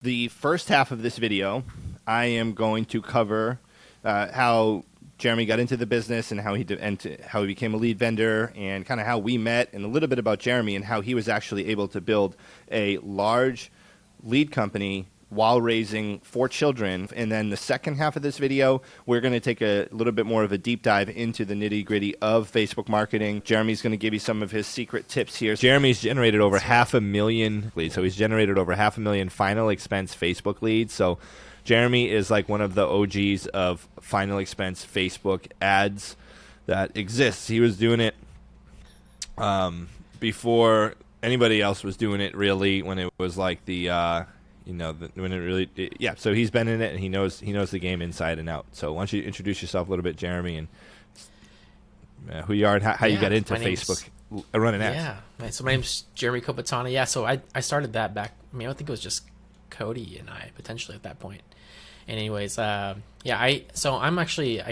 The first half of this video, I am going to cover how Jeremy got into the business and how he became a lead vendor and kind of how we met and a little bit about Jeremy and how he was actually able to build a large lead company while raising 4 children. And then the second half of this video, we're going to take a little bit more of a deep dive into the nitty-gritty of Facebook marketing. Jeremy's going to give you some of his secret tips here. Jeremy's generated over 500,000 leads. So he's generated over 500,000 final expense Facebook leads. So Jeremy is like one of the OGs of final expense Facebook ads that exists. He was doing it before anybody else was doing it, really, when it was like when it really, yeah. So he's been in it and he knows the game inside and out. So why don't you introduce yourself a little bit, Jeremy, and who you are and how you got into Facebook running ads. Yeah. So my name's Jeremy Copatana. Yeah. So I started that back. I mean, I think it was just Cody and I potentially at that point. And anyways, I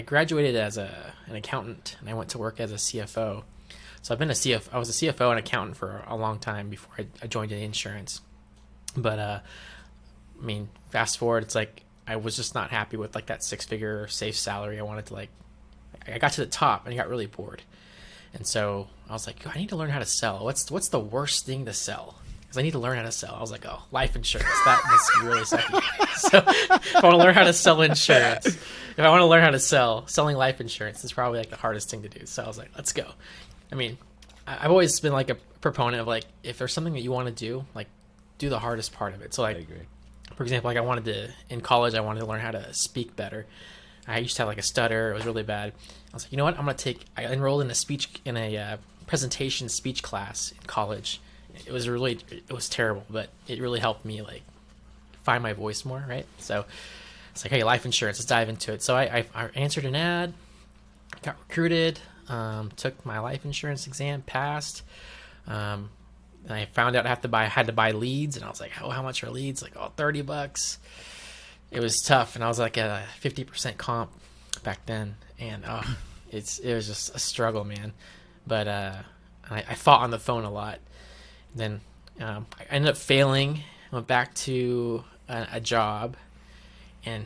graduated as an accountant and I went to work as a CFO. So I've been I was a CFO and accountant for a long time before I joined in insurance. But I mean, fast forward, it's like I was just not happy with like that 6-figure safe salary. I wanted to I got to the top and I got really bored. And so I was like, I need to learn how to sell. What's the worst thing to sell? Because I need to learn how to sell. I was like, oh, life insurance. That must be really sucky. So if I want to learn how to sell insurance, if I want to learn how to selling life insurance is probably like the hardest thing to do. So I was like, let's go. I mean, I've always been like a proponent of like, if there's something that you want to do, like do the hardest part of it. So like, I agree. For example, like in college, I wanted to learn how to speak better. I used to have like a stutter. It was really bad. I was like, you know what? I enrolled in a presentation speech class in college. It was terrible, but it really helped me like find my voice more, right? So it's like, hey, life insurance, let's dive into it. So I answered an ad, got recruited, took my life insurance exam, passed. And I found out I had to buy leads, and I was like, oh, how much are leads? Like, oh, $30. It was tough, and I was like at a 50% comp back then, and it was just a struggle, man. But I fought on the phone a lot. Then I ended up failing. Went back to a job, and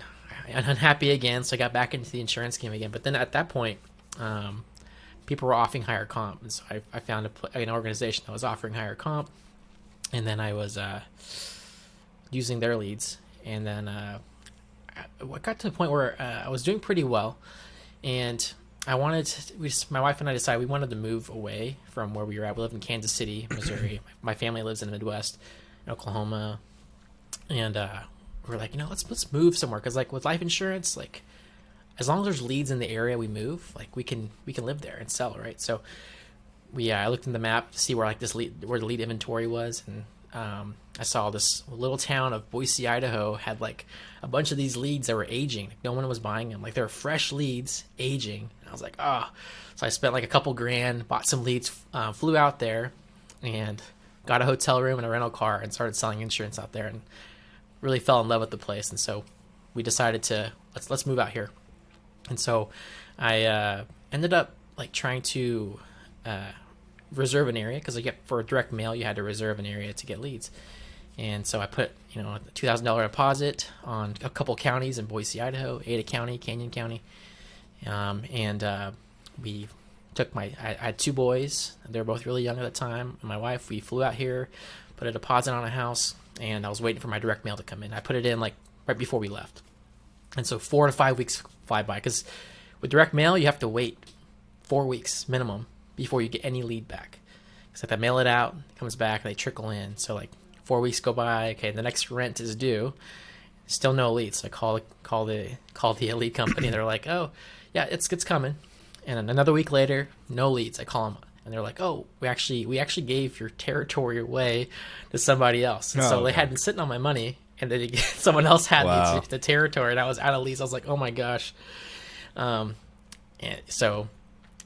I'm unhappy again. So I got back into the insurance game again. But then at that point, people were offering higher comp, and so I found an organization that was offering higher comp, and then I was using their leads. And then I got to the point where I was doing pretty well, and my wife and I decided we wanted to move away from where we were at. We live in Kansas City, Missouri. My family lives in the Midwest, in Oklahoma, and we're like, let's move somewhere, because like with life insurance, like as long as there's leads in the area we move, like we can live there and sell, right? So I looked in the map to see where like where the lead inventory was, and I saw this little town of Boise, Idaho had like a bunch of these leads that were aging. Like, no one was buying them. Like, they were fresh leads, aging. And I was like, oh. So I spent like a couple grand, bought some leads, flew out there, and got a hotel room and a rental car and started selling insurance out there, and really fell in love with the place. And so we decided to let's move out here. And so I ended up like trying to reserve an area, because for direct mail you had to reserve an area to get leads. And so I put a $2,000 deposit on a couple counties in Boise, Idaho, Ada County, Canyon County, and we took I had 2 boys. They were both really young at the time, and my wife. We flew out here, put a deposit on a house, and I was waiting for my direct mail to come in. I put it in like right before we left, and so 4 to 5 weeks fly by, because with direct mail you have to wait 4 weeks minimum before you get any lead back. Because I mail it out, it comes back, and they trickle in. So like 4 weeks go by. Okay, the next rent is due. Still no leads. So I call the lead company. They're like, oh yeah, it's coming. And another week later, no leads. I call them, and they're like, oh, we actually gave your territory away to somebody else. And so they had been sitting on my money, and then someone else had the territory, and I was out of leads. I was like, oh my gosh. And so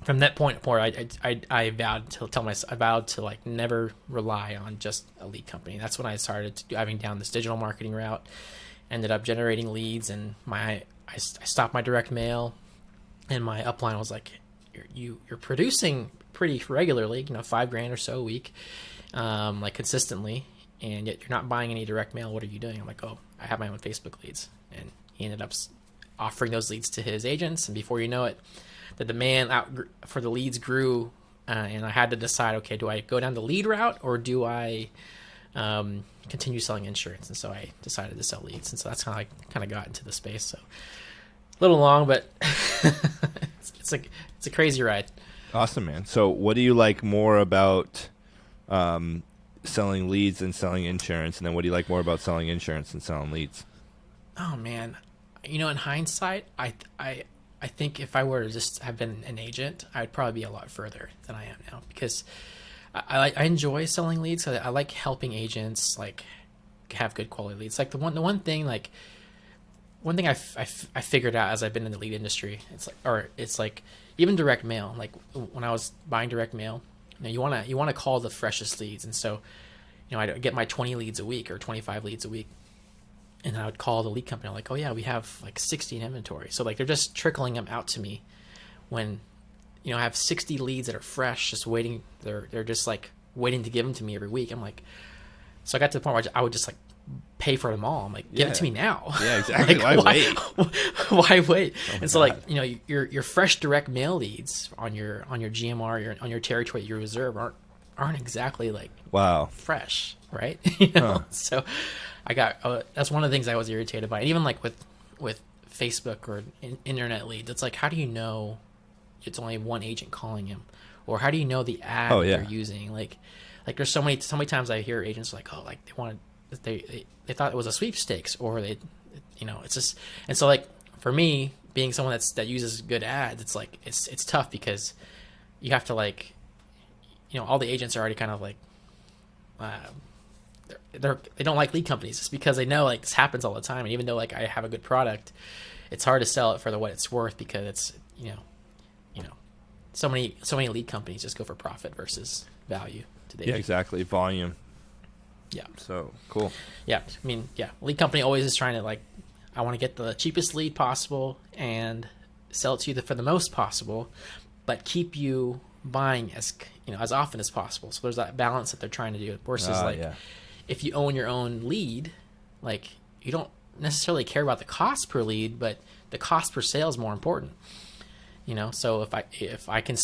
from that point forward, I vowed to like never rely on just a lead company. That's when I started diving down this digital marketing route. Ended up generating leads, and I stopped my direct mail, and my upline was like, you're producing pretty regularly, $5 grand or so a week, like consistently, and yet you're not buying any direct mail. What are you doing? I'm like, oh, I have my own Facebook leads. And he ended up offering those leads to his agents. And before you know it, the demand out for the leads grew. And I had to decide, okay, do I go down the lead route or do I continue selling insurance? And so I decided to sell leads. And so that's how I kind of got into the space. So a little long, but it's a crazy ride. Awesome, man. So what do you like more about selling leads and selling insurance? And then what do you like more about selling insurance and selling leads? Oh, man. In hindsight, I think if I were to just have been an agent, I'd probably be a lot further than I am now, because I enjoy selling leads. So I like helping agents like have good quality leads. Like the one thing I figured out as I've been in the lead industry, it's like even direct mail. Like when I was buying direct mail, you want to call the freshest leads, and so I'd get my 20 leads a week or 25 leads a week. And I would call the lead company, like, oh yeah, we have like 60 in inventory. So like they're just trickling them out to me when, I have 60 leads that are fresh, just waiting. They're just like waiting to give them to me every week. I'm like, so I got to the point where I would just like pay for them all. I'm like, give it to me now. Yeah, exactly. Like, why wait? Why wait? Oh, and so God. like, your fresh direct mail leads on your GMR, on your territory you reserve aren't exactly like Wow. fresh, right? Huh. So I got that's one of the things I was irritated by. And even like with Facebook or internet leads, it's like, how do you know it's only one agent calling him, or how do you know the ad Oh, that yeah. they're using? Like there's so many times I hear agents like, oh, like they thought it was a sweepstakes, or it's just. And so like for me, being someone that uses good ads, it's like it's tough, because you have to like, all the agents are already kind of like they don't like lead companies just because they know like this happens all the time. And even though like I have a good product, it's hard to sell it for what it's worth, because it's so many lead companies just go for profit versus value today. Yeah, exactly. Volume. Yeah. So cool. Yeah. I mean, yeah. Lead company always is trying to like, I want to get the cheapest lead possible and sell it to you for the most possible, but keep you buying as often as possible. So there's that balance that they're trying to do versus Yeah. if you own your own lead, like you don't necessarily care about the cost per lead, but the cost per sale is more important. So if I can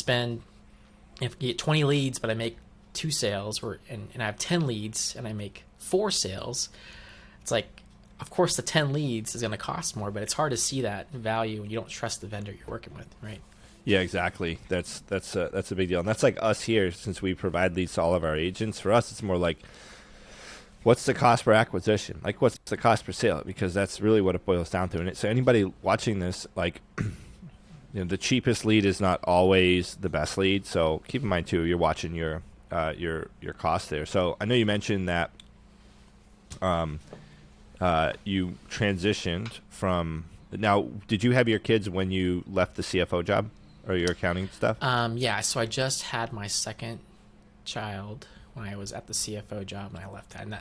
get 20 leads, but I make 2 sales, and I have 10 leads and I make 4 sales, it's like, of course the 10 leads is going to cost more, but it's hard to see that value when you don't trust the vendor you're working with, right? Yeah, exactly. That's a big deal. And that's like us here, since we provide leads to all of our agents. For us, it's more like, what's the cost per acquisition? Like, what's the cost per sale? Because that's really what it boils down to. And so anybody watching this, like, the cheapest lead is not always the best lead. So keep in mind too, you're watching your cost there. So I know you mentioned that you transitioned from. Now, did you have your kids when you left the CFO job or your accounting stuff? Yeah. So I just had my second child when I was at the CFO job, and I left that. And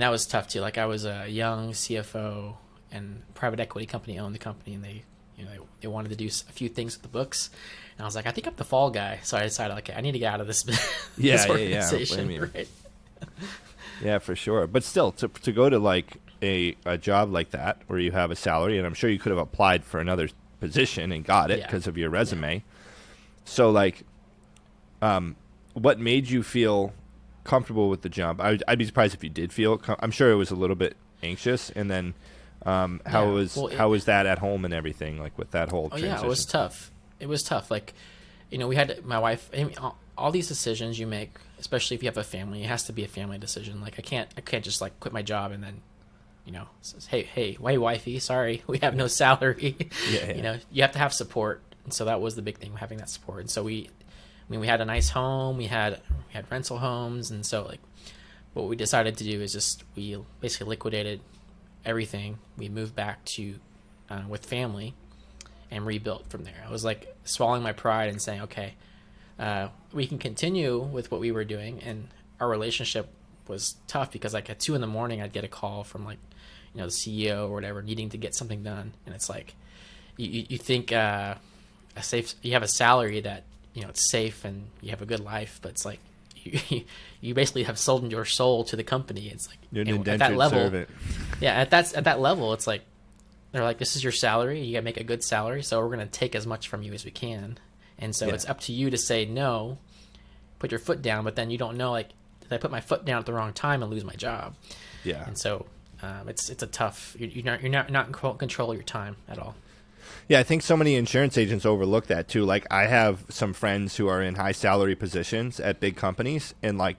that was tough too. Like I was a young CFO, and private equity company owned the company, and they wanted to do a few things with the books. And I was like, I think I'm the fall guy. So I decided, okay, I need to get out of this, this organization. Yeah. Right? Yeah, for sure. But still, to go to like a job like that where you have a salary, and I'm sure you could have applied for another position and got it because of your resume. Yeah. So like, what made you feel comfortable with the jump? I'd be surprised if you did feel. I'm sure it was a little bit anxious, and then how was that at home and everything, like with that whole transition? Yeah, it was tough. It was tough. Like, we had my wife. All these decisions you make, especially if you have a family, it has to be a family decision. Like I can't just like quit my job and then, says, hey, wifey, sorry, we have no salary. Yeah. You have to have support, and so that was the big thing, having that support. And so we had a nice home, we had rental homes, and so like, what we decided to do is just we basically liquidated everything. We moved back to with family and rebuilt from there. I was like swallowing my pride and saying, okay, we can continue with what we were doing. And our relationship was tough because like at 2 a.m, I'd get a call from like, the CEO or whatever needing to get something done. And it's like, you think you have a salary that, it's safe and you have a good life, but it's like, you basically have sold your soul to the company. It's like, You're an and at that indentured level, servant. yeah, at that level, it's like they're like, this is your salary. You got to make a good salary, so we're going to take as much from you as we can. And so Yeah. it's up to you to say no, put your foot down. But then you don't know, like, did I put my foot down at the wrong time and lose my job? Yeah. And so it's a tough. You're not in control of your time at all. Yeah, I think so many insurance agents overlook that too. Like, I have some friends who are in high salary positions at big companies, and like,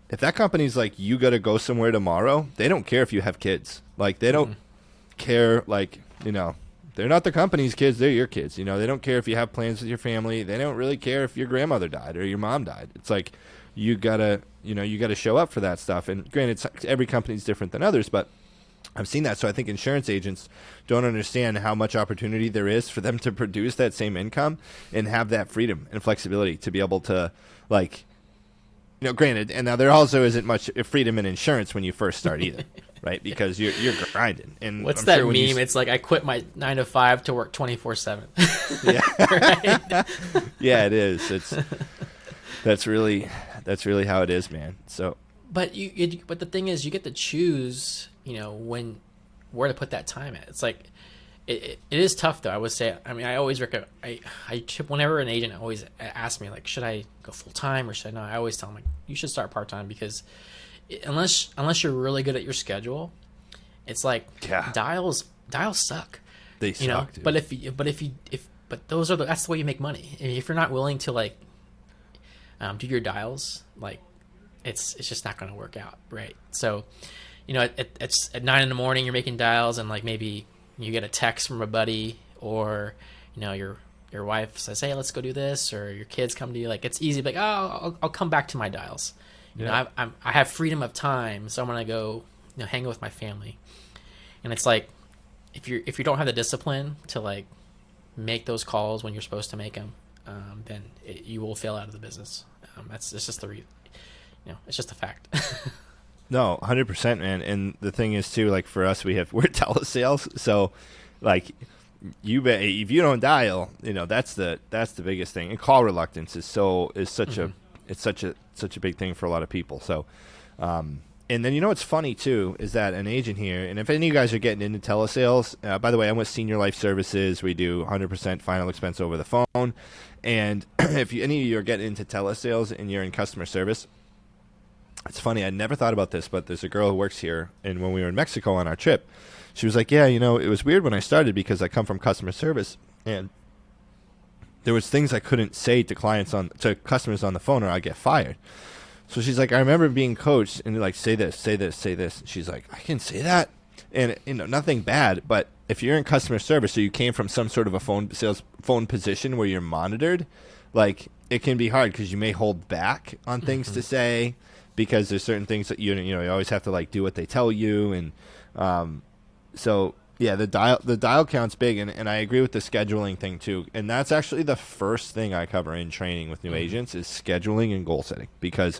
if that company's like, you got to go somewhere tomorrow, they don't care if you have kids. Like, they don't care. Like, you know, they're not the company's kids; they're your kids. You know, they don't care if you have plans with your family. They don't really care if your grandmother died or your mom died. It's like, you gotta show up for that stuff. And granted, every company's different than others, but I've seen that. So I think insurance agents don't understand how much opportunity there is for them to produce that same income and have that freedom and flexibility to be able to, like, you know, granted, and now there also isn't much freedom in insurance when you first start either, right? Because you're grinding. And What's I'm that sure when meme? It's like, I quit my 9 to 5 to work 24/7. Yeah. Yeah, it is. That's really how it is, man. So, But but the thing is, you get to choose, you know, where to put that time at. It's like, it is tough though. I would say. I mean, I always recommend. Whenever an agent always asks me, like, should I go full time or should I not? I always tell them, like, you should start part time, because unless you're really good at your schedule, it's like, Yeah. dials suck. they suck, You know, dude. but that's the way you make money. If you're not willing to, like, do your dials, like, it's just not going to work out, right? So, you know, it's at 9 a.m, you're making dials, and like maybe you get a text from a buddy, or, you know, your wife says, hey, let's go do this, or your kids come to you. Like, it's easy, like, oh, I'll come back to my dials. You know, I have freedom of time, so I'm gonna go, you know, hang out with my family. And it's like, if you don't have the discipline to, like, make those calls when you're supposed to make them, then you will fail out of the business. It's just it's just a fact. No, 100%, man. And the thing is too, like, for us, we're telesales, so like, if you don't dial, you know, that's the biggest thing. And call reluctance is such a big thing for a lot of people. So, and then, you know, what's funny too is that an agent here, and if any of you guys are getting into telesales, by the way, I'm with Senior Life Services. We do 100% final expense over the phone. And if any of you are getting into telesales and you're in customer service, it's funny, I never thought about this, but there's a girl who works here, and when we were in Mexico on our trip, she was like, yeah, you know, it was weird when I started because I come from customer service, and there was things I couldn't say to customers on the phone, or I'd get fired. So she's like, I remember being coached, and they're like, say this, say this, say this. And she's like, I can say that? And, you know, nothing bad, but if you're in customer service, so you came from some sort of a phone position where you're monitored, like, it can be hard because you may hold back on things to say, because there's certain things that you always have to, like, do what they tell you. And so yeah, the dial count's big, and I agree with the scheduling thing too. And that's actually the first thing I cover in training with new agents is scheduling and goal setting, because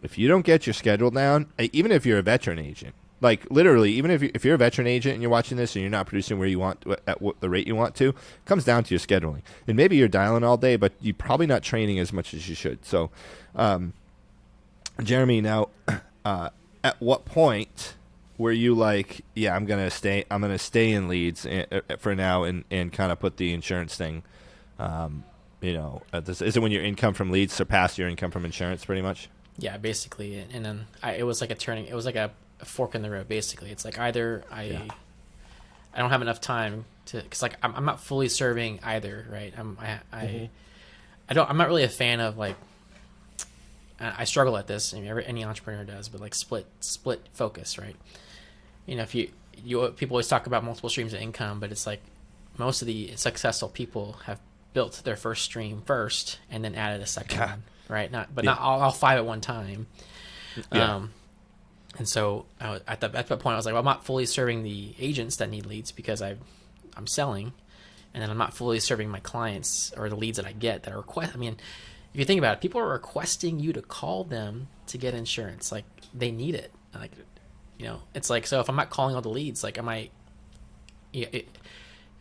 if you don't get your schedule down, even if you're a veteran agent, like, literally, even if you're a veteran agent and you're watching this and you're not producing where you want at the rate you want to, it comes down to your scheduling. And maybe you're dialing all day, but you're probably not training as much as you should. So, Jeremy, now, at what point were you like, yeah, I'm gonna stay in leads for now, and kind of put the insurance thing, you know, is it when your income from leads surpassed your income from insurance, pretty much? Yeah, basically. And then it was like a fork in the road. Basically, it's like, either I don't have enough time to, because, like, I'm not fully serving either, right? I'm not really a fan of, like, I struggle at this. I mean, any entrepreneur does, but, like, split focus, right? You know, if you people always talk about multiple streams of income, but it's like, most of the successful people have built their first stream first and then added a second one, right? Not all 5 at one time. Yeah. And so at that point, I was like, well, I'm not fully serving the agents that need leads because I'm selling, and then I'm not fully serving my clients or the leads that I get that are request. I mean, if you think about it, people are requesting you to call them to get insurance. Like, they need it. Like, you know, it's like, so if I'm not calling all the leads, like,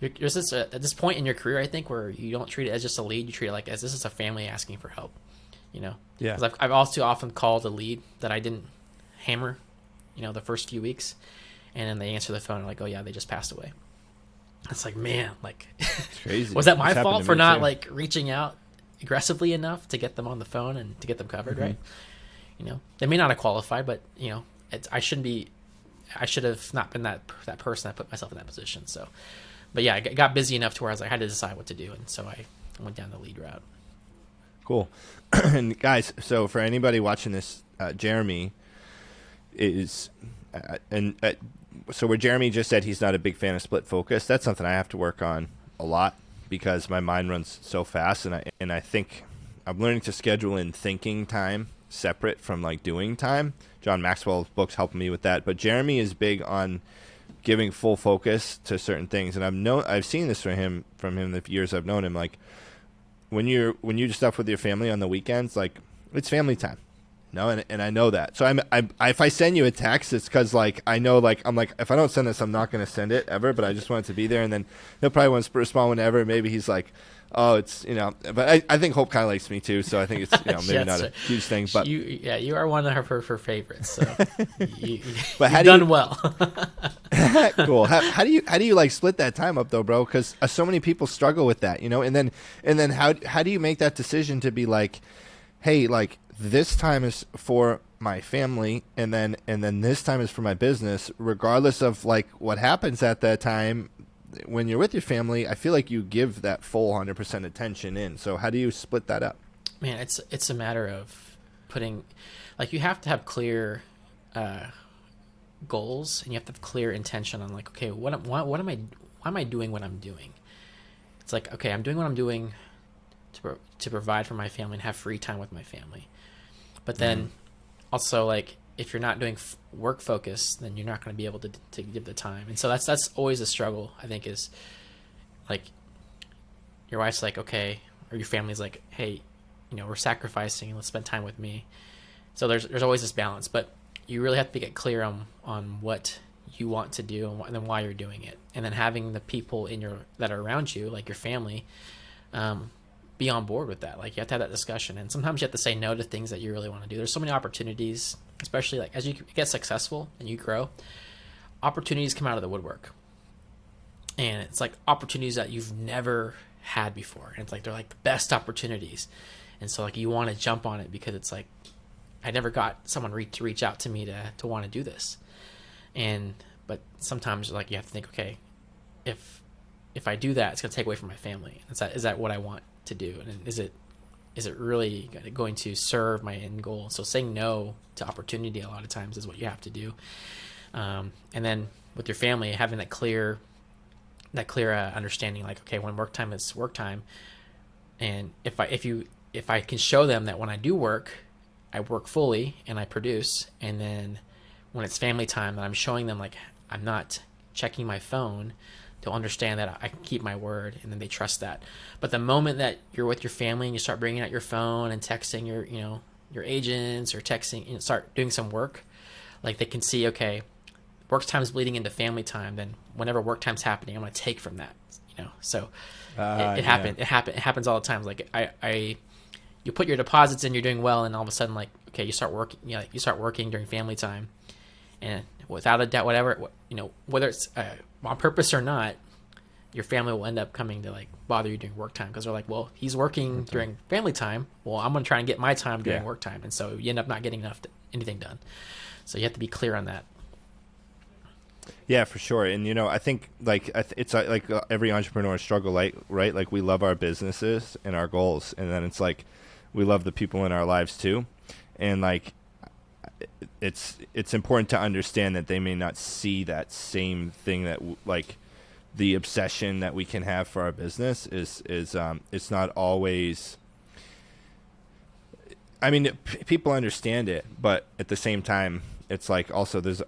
there's at this point in your career, I think, where you don't treat it as just a lead. You treat it like as this is a family asking for help. you know, Yeah. because I've also often called a lead that I didn't hammer, you know, the first few weeks, and then they answer the phone and like, oh yeah, they just passed away. It's like, man, like, It's crazy. was that my It's happened fault to for me, not too. like reaching out aggressively enough to get them on the phone and to get them covered, right? You know, they may not have qualified, but you know, I should have not been that person that put myself in that position. So, but yeah, I got busy enough to where I had to decide what to do, and so I went down the lead route. Cool. And guys, so for anybody watching this, Jeremy is, so where Jeremy just said he's not a big fan of split focus, that's something I have to work on a lot because my mind runs so fast, and I think I'm learning to schedule in thinking time separate from like doing time. John Maxwell's books help me with that, but Jeremy is big on giving full focus to certain things, and I've seen this from him the years I've known him. Like when you do stuff with your family on the weekends, like it's family time. No, and I know that. So if I send you a text, it's because like I know like I'm like if I don't send this, I'm not going to send it ever. But I just want it to be there, and then he'll probably want to respond whenever. Maybe he's like, oh, it's But I think Hope kind of likes me too, so I think it's maybe Yeah, not a huge thing. But you are one of her favorites. So but you've done well. Cool. How do you like split that time up though, bro? Because so many people struggle with that, and then how do you make that decision to be like, hey, like this time is for my family, and then this time is for my business, regardless of like what happens at that time. When you're with your family, I feel like you give that full 100% attention in. So how do you split that up? Man, it's a matter of putting, like you have to have clear goals, and you have to have clear intention on like, okay, why am I doing what I'm doing? It's like, okay, I'm doing what I'm doing to provide for my family and have free time with my family. But then also like if you're not doing work focus, then you're not going to be able to give the time. And so that's always a struggle, I think, is like your wife's like, okay, or your family's like, hey, we're sacrificing, let's spend time with me. So there's always this balance, but you really have to get clear on what you want to do and then why you're doing it. And then having the people that are around you, like your family, be on board with that. Like you have to have that discussion, and sometimes you have to say no to things that you really want to do. There's so many opportunities, especially like as you get successful and you grow, opportunities come out of the woodwork, and it's like opportunities that you've never had before, and it's like they're like the best opportunities, and so like you want to jump on it because it's like I never got someone to reach out to me to want to do this. But sometimes like you have to think, okay, if I do that, it's going to take away from my family. Is that what I want to do? And is it really going to serve my end goal? So saying no to opportunity a lot of times is what you have to do. And then with your family, having that clear understanding, like, okay, when work time is work time, and if I can show them that when I do work, I work fully and I produce, and then when it's family time, that I'm showing them like I'm not checking my phone, they'll understand that I can keep my word, and then they trust that. But the moment that you're with your family and you start bringing out your phone and texting your agents or texting, start doing some work, like they can see, okay, work time is bleeding into family time. Then whenever work time's happening, I'm going to take from that, So it happens all the time. Like you put your deposits in, you're doing well, and all of a sudden, like, okay, you start working. You start working during family time, and without a doubt, whether it's on purpose or not, your family will end up coming to like bother you during work time because they're like, well, he's working during family time. Well, I'm going to try and get my time during work time, and so you end up not getting anything done. So you have to be clear on that. Yeah, for sure. And I think like it's like every entrepreneur struggle, like, right? Like we love our businesses and our goals, and then it's like we love the people in our lives too, and like it's important to understand that they may not see that same thing that like the obsession that we can have for our business is it's not always. I mean, people understand it, but at the same time, it's like also there's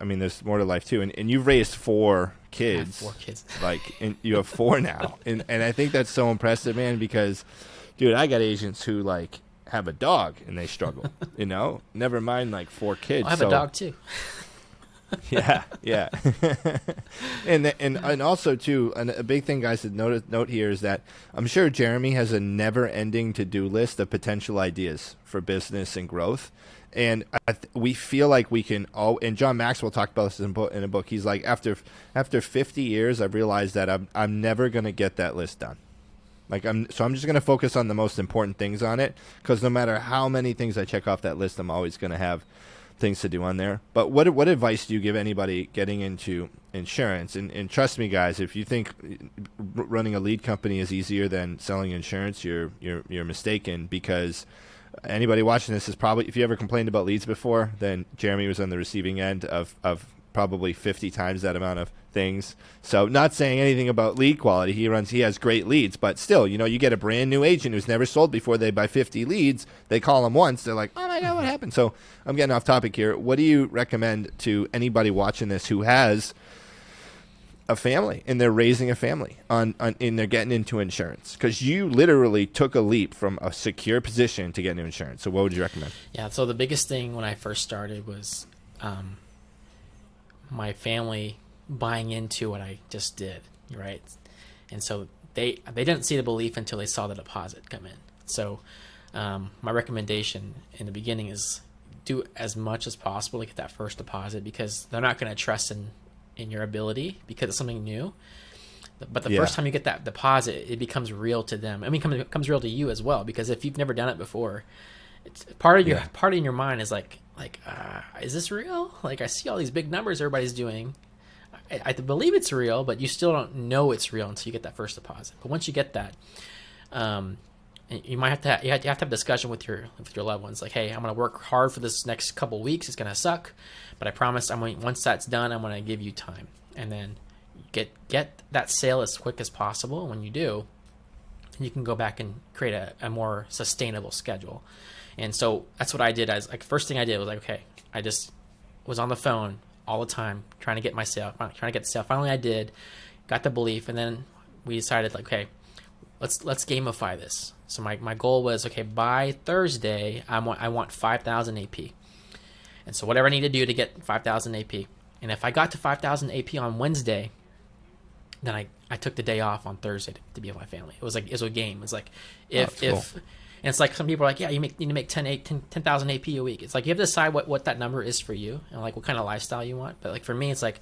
more to life too. And you've raised 4 kids. I have 4 kids. Like, and you have 4 now. And I think that's so impressive, man, because, dude, I got agents who like have a dog and they struggle, Never mind like 4 kids. I have a dog too. Yeah, yeah. And also too, a big thing, guys, to note here is that I'm sure Jeremy has a never-ending to-do list of potential ideas for business and growth. And we feel like we can all. And John Maxwell talked about this in a book. He's like, after 50 years, I've realized that I'm never going to get that list done. Like I'm just going to focus on the most important things on it, because no matter how many things I check off that list, I'm always going to have things to do on there. But what advice do you give anybody getting into insurance? And trust me, guys, if you think running a lead company is easier than selling insurance, you're mistaken, because anybody watching this is probably, if you ever complained about leads before, then Jeremy was on the receiving end of probably 50 times that amount of things. So not saying anything about lead quality. He has great leads, but still, you get a brand new agent who's never sold before. They buy 50 leads. They call them once. They're like, oh my God, what happened? So I'm getting off topic here. What do you recommend to anybody watching this who has a family and they're raising a family and they're getting into insurance? Because you literally took a leap from a secure position to get into insurance. So what would you recommend? Yeah. So the biggest thing when I first started was my family buying into what I just did, right? And so they didn't see the belief until they saw the deposit come in. So my recommendation in the beginning is do as much as possible to get that first deposit, because they're not going to trust in your ability because it's something new. But the first time you get that deposit, it becomes real to them. I mean, it becomes real to you as well, because if you've never done it before, it's part of your mind is like, is this real? Like, I see all these big numbers everybody's doing. I believe it's real, but you still don't know it's real until you get that first deposit. But once you get that, you might have to have a discussion with your loved ones. Like, hey, I'm going to work hard for this next couple weeks. It's going to suck, but I promise once that's done, I'm going to give you time. And then get that sale as quick as possible. When you do, you can go back and create a more sustainable schedule. And so that's what I did. First thing I did was okay, I just was on the phone all the time trying to get the sale. Finally I did, got the belief, and then we decided okay, let's gamify this. So my goal was, okay, by Thursday I want 5,000 AP. And so whatever I need to do to get 5,000 AP. And if I got to 5,000 AP on Wednesday, then I took the day off on Thursday to be with my family. It was a game. It's like if and it's like some people are like, yeah, you need to make 10,000 AP a week. It's like you have to decide what that number is for you and like what kind of lifestyle you want. But like for me, it's like,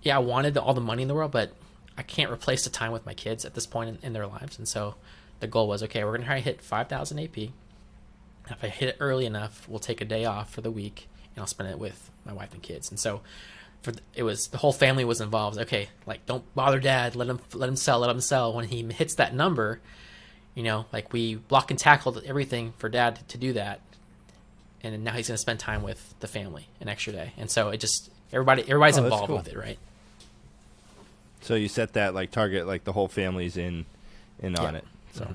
yeah, I wanted all the money in the world, but I can't replace the time with my kids at this point in their lives. And so the goal was, okay, we're going to try to hit 5,000 AP. If I hit it early enough, we'll take a day off for the week and I'll spend it with my wife and kids. And so the whole family was involved. Okay, like, don't bother dad, let him sell. When he hits that number, like, we block and tackled everything for dad to do that, and now he's going to spend time with the family an extra day. And so it just everybody's involved with it, right? So you set that like target, like the whole family's in on it. So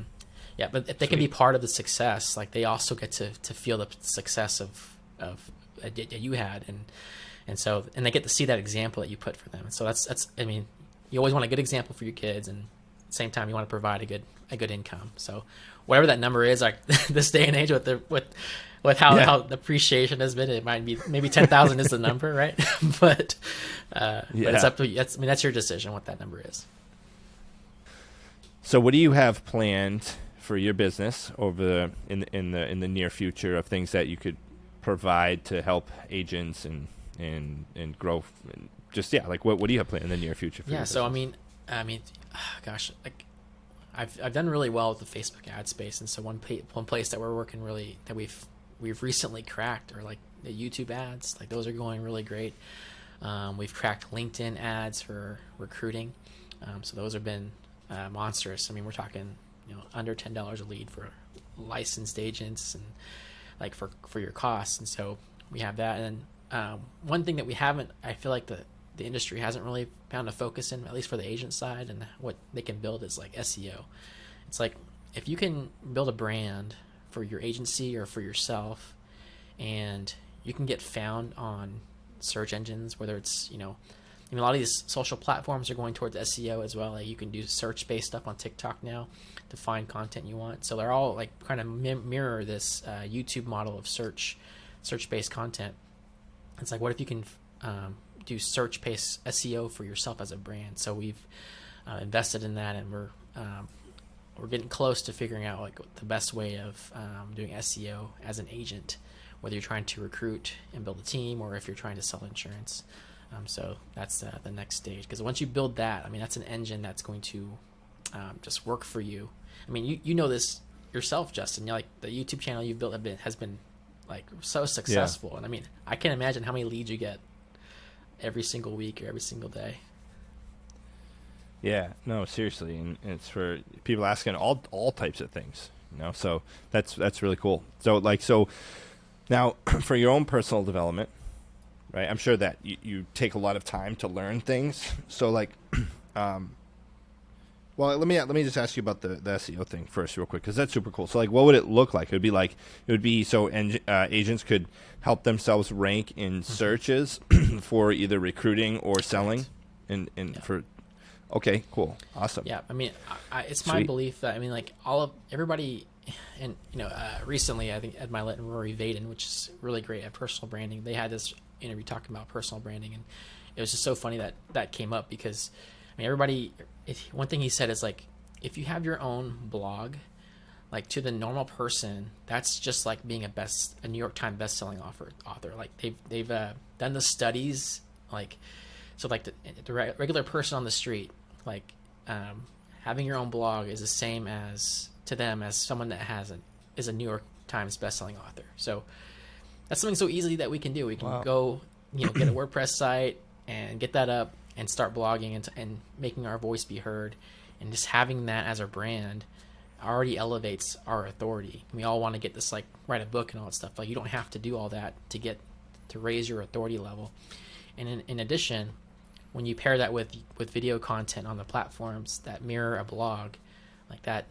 yeah, but if they can be part of the success, like they also get to feel the success of that you had, and so they get to see that example that you put for them. And so that's I mean, you always want a good example for your kids, and at the same time you want to provide a good income. So whatever that number is, like this day and age with how the appreciation has been, it might be maybe 10,000 is the number, right? but it's up to you. That's your decision what that number is. So what do you have planned for your business over in the near future of things that you could provide to help agents and grow? And just like what do you have planned in the near future for your business? So I mean, gosh, like I've done really well with the Facebook ad space, and so one place that we're working really that we've recently cracked are like the YouTube ads. Like those are going really great. We've cracked LinkedIn ads for recruiting, so those have been monstrous. I mean, we're talking under $10 a lead for licensed agents and like for your costs. And so we have that. And one thing that I feel like the industry hasn't really found a focus in, at least for the agent side, and what they can build is like SEO. It's like if you can build a brand for your agency or for yourself, and you can get found on search engines, whether it's a lot of these social platforms are going towards SEO as well. Like you can do search-based stuff on TikTok now to find content you want. So they're all like kind of mirror this YouTube model of search-based content. It's like, what if you can do search-based SEO for yourself as a brand. So we've invested in that, and we're getting close to figuring out like the best way of doing SEO as an agent, whether you're trying to recruit and build a team or if you're trying to sell insurance. So that's the next stage, because once you build that, I mean, that's an engine that's going to just work for you. I mean, you know this yourself, Justin. You're like, the YouTube channel you've built has been like so successful, and I mean, I can't imagine how many leads you get every single week or every single day. Yeah, no, seriously, and it's for people asking all types of things, you know. So that's really cool. So now for your own personal development, right? I'm sure that you take a lot of time to learn things. So like, well, let me just ask you about the SEO thing first, real quick, because that's super cool. So like, what would it look like? It would be so agents could help themselves rank in searches for either recruiting or selling, and yeah. For. Okay, cool, awesome. Yeah, I mean, it's my belief that, I mean, like everybody, and recently I think Ed Milet and Rory Vaden, which is really great at personal branding, they had this interview talking about personal branding, and it was just so funny that came up, because I mean, everybody, one thing he said is like, if you have your own blog, like to the normal person, that's just like being a New York Times best-selling author. Like they've done the studies, like. So like the regular person on the street, like having your own blog is the same to them as someone that is a New York Times bestselling author. So that's something so easily that we can do. We can go, get a WordPress site and get that up and start blogging and making our voice be heard, and just having that as our brand already elevates our authority. We all want to get this, like, write a book and all that stuff. Like, you don't have to do all that to raise your authority level. And in addition, when you pair that with video content on the platforms that mirror a blog, like that,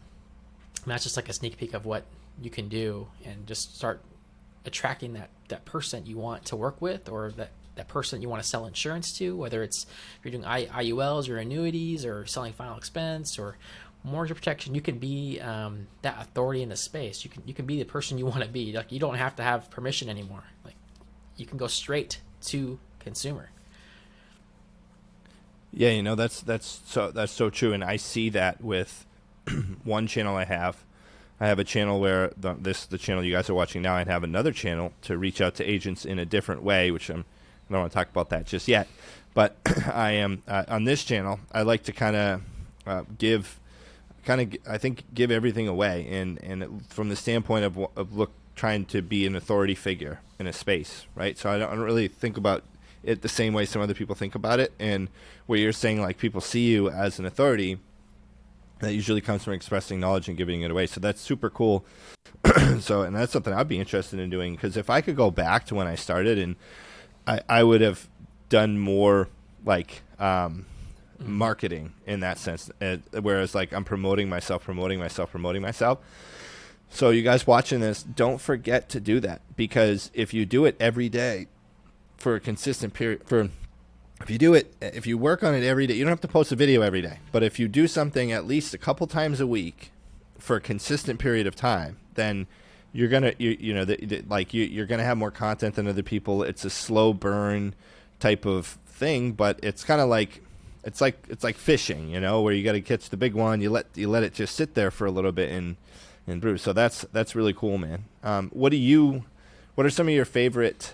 that's just like a sneak peek of what you can do, and just start attracting that person you want to work with, or that person you want to sell insurance to, whether it's if you're doing IULs or annuities or selling final expense or mortgage protection. You can be that authority in the space. You can be the person you want to be. Like, you don't have to have permission anymore. Like, you can go straight to consumer. Yeah, that's so true, and I see that with one channel I have. I have a channel where the channel you guys are watching now. I'd have another channel to reach out to agents in a different way, which I don't want to talk about that just yet. But I am on this channel. I like to kind of give everything away, and from the standpoint of trying to be an authority figure in a space, right? So I don't really think about it the same way some other people think about it. And where you're saying, like, people see you as an authority, that usually comes from expressing knowledge and giving it away. So that's super cool. So, and that's something I'd be interested in doing, because if I could go back to when I started, and I would have done more like marketing in that sense, whereas like I'm promoting myself. So you guys watching this, don't forget to do that, because if you do it every day for a consistent period, if you work on it every day, you don't have to post a video every day, but if you do something at least a couple times a week for a consistent period of time, then you're gonna you're gonna have more content than other people. It's a slow burn type of thing, but it's kind of like it's like fishing, where you got to catch the big one. You let it just sit there for a little bit and brew. So that's really cool, man. What are some of your favorite?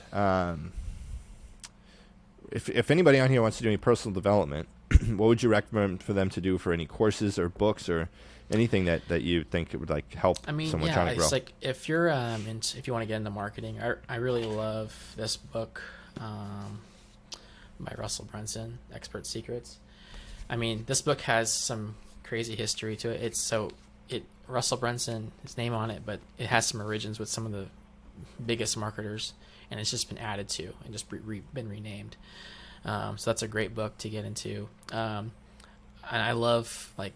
If anybody on here wants to do any personal development, what would you recommend for them to do for any courses or books or anything that you think it would like help someone trying to grow? It's like, if you're if you want to get into marketing, I really love this book by Russell Brunson, Expert Secrets. I mean, this book has some crazy history to it. Russell Brunson, his name on it, but it has some origins with some of the biggest marketers, and it's just been added to and just been renamed. So that's a great book to get into. And I love like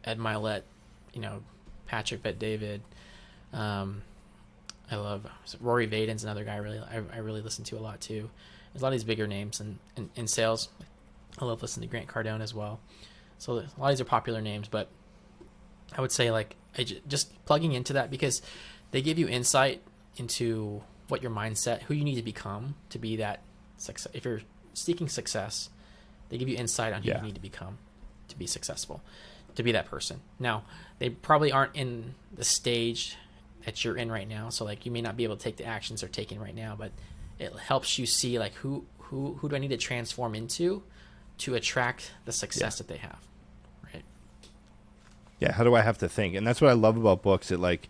Ed Milet, Patrick Bet-David. I love Rory Vaden's another guy I really listen to a lot too. There's a lot of these bigger names in sales. I love listening to Grant Cardone as well. So a lot of these are popular names, but I would say like just plugging into that, because they give you insight into what your mindset, who you need to become to be that success. If you're seeking success, they give you insight on who you need to become to be successful, to be that person. Now, they probably aren't in the stage that you're in right now, so like you may not be able to take the actions they're taking right now, but it helps you see like who do I need to transform into to attract the success that they have, right? Yeah, how do I have to think? And that's what I love about books. It like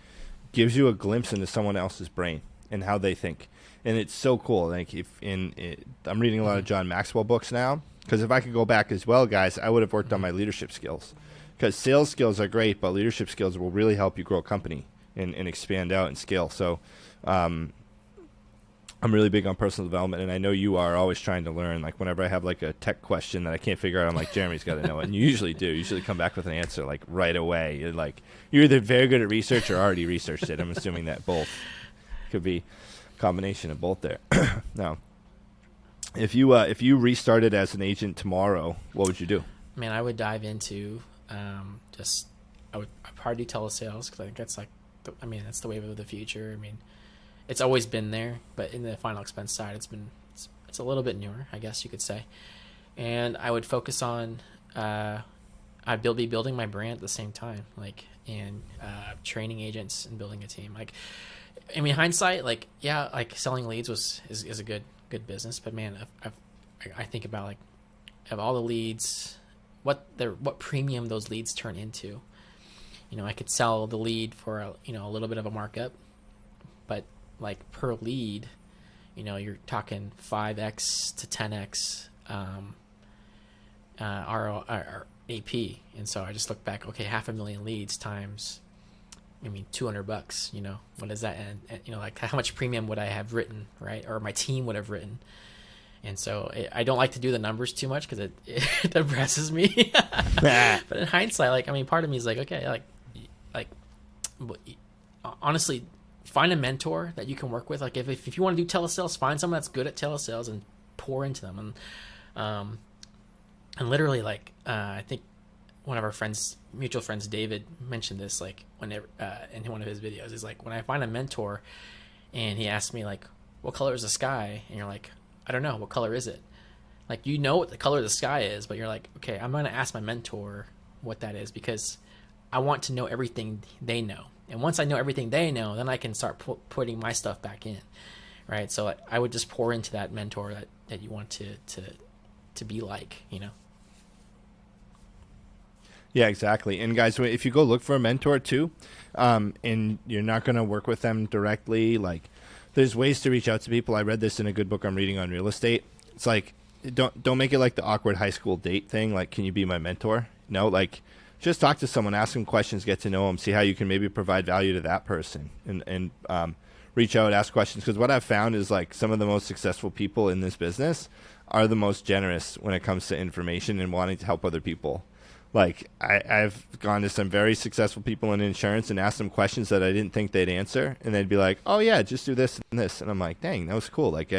gives you a glimpse into someone else's brain and how they think. And it's so cool. Like I'm reading a lot of John Maxwell books now, because if I could go back as well, guys, I would have worked on my leadership skills, because sales skills are great, but leadership skills will really help you grow a company and expand out and scale. So I'm really big on personal development, and I know you are always trying to learn. Like whenever I have like a tech question that I can't figure out, I'm like, Jeremy's got to know it. And you usually do. You usually come back with an answer like right away. You're either very good at research or already researched it. I'm assuming that both could be a combination of both there. Now, if you restarted as an agent tomorrow, what would you do? Man, I would dive into I'd probably do telesales, because I think that's like that's the wave of the future. I mean, it's always been there, but in the final expense side, it's a little bit newer, I guess you could say. And I would focus on I'd be building my brand at the same time, like, and training agents and building a team. Like, I mean, hindsight, like, yeah, like selling leads is a good business, but man, I think about like of all the leads, what premium those leads turn into. You know, I could sell the lead for a little bit of a markup, but like per lead, you're talking 5x to 10x our AP. And so I just look back, okay, 500,000 leads times, $200, what is that? And like how much premium would I have written, right? Or my team would have written. And so I don't like to do the numbers too much, because it depresses me. But in hindsight, like, part of me is like, okay, like honestly, find a mentor that you can work with. Like if you want to do telesales, find someone that's good at telesales and pour into them. And literally, like, I think one of our mutual friends, David, mentioned this, like, whenever in one of his videos. He's like, when I find a mentor and he asks me like, what color is the sky? And you're like, I don't know, what color is it? Like, what the color of the sky is, but you're like, okay, I'm going to ask my mentor what that is, because I want to know everything they know. And once I know everything they know, then I can start putting my stuff back in, right? So I would just pour into that mentor that you want to be like, Yeah, exactly. And guys, if you go look for a mentor too, and you're not going to work with them directly, like, there's ways to reach out to people. I read this in a good book I'm reading on real estate. It's like, don't make it like the awkward high school date thing. Like, can you be my mentor? No, like, just talk to someone, ask them questions, get to know them, see how you can maybe provide value to that person, and reach out, ask questions. Because what I've found is, like, some of the most successful people in this business are the most generous when it comes to information and wanting to help other people. Like, I've gone to some very successful people in insurance and asked them questions that I didn't think they'd answer, and they'd be like, "Oh yeah, just do this and this," and I'm like, "Dang, that was cool." Like,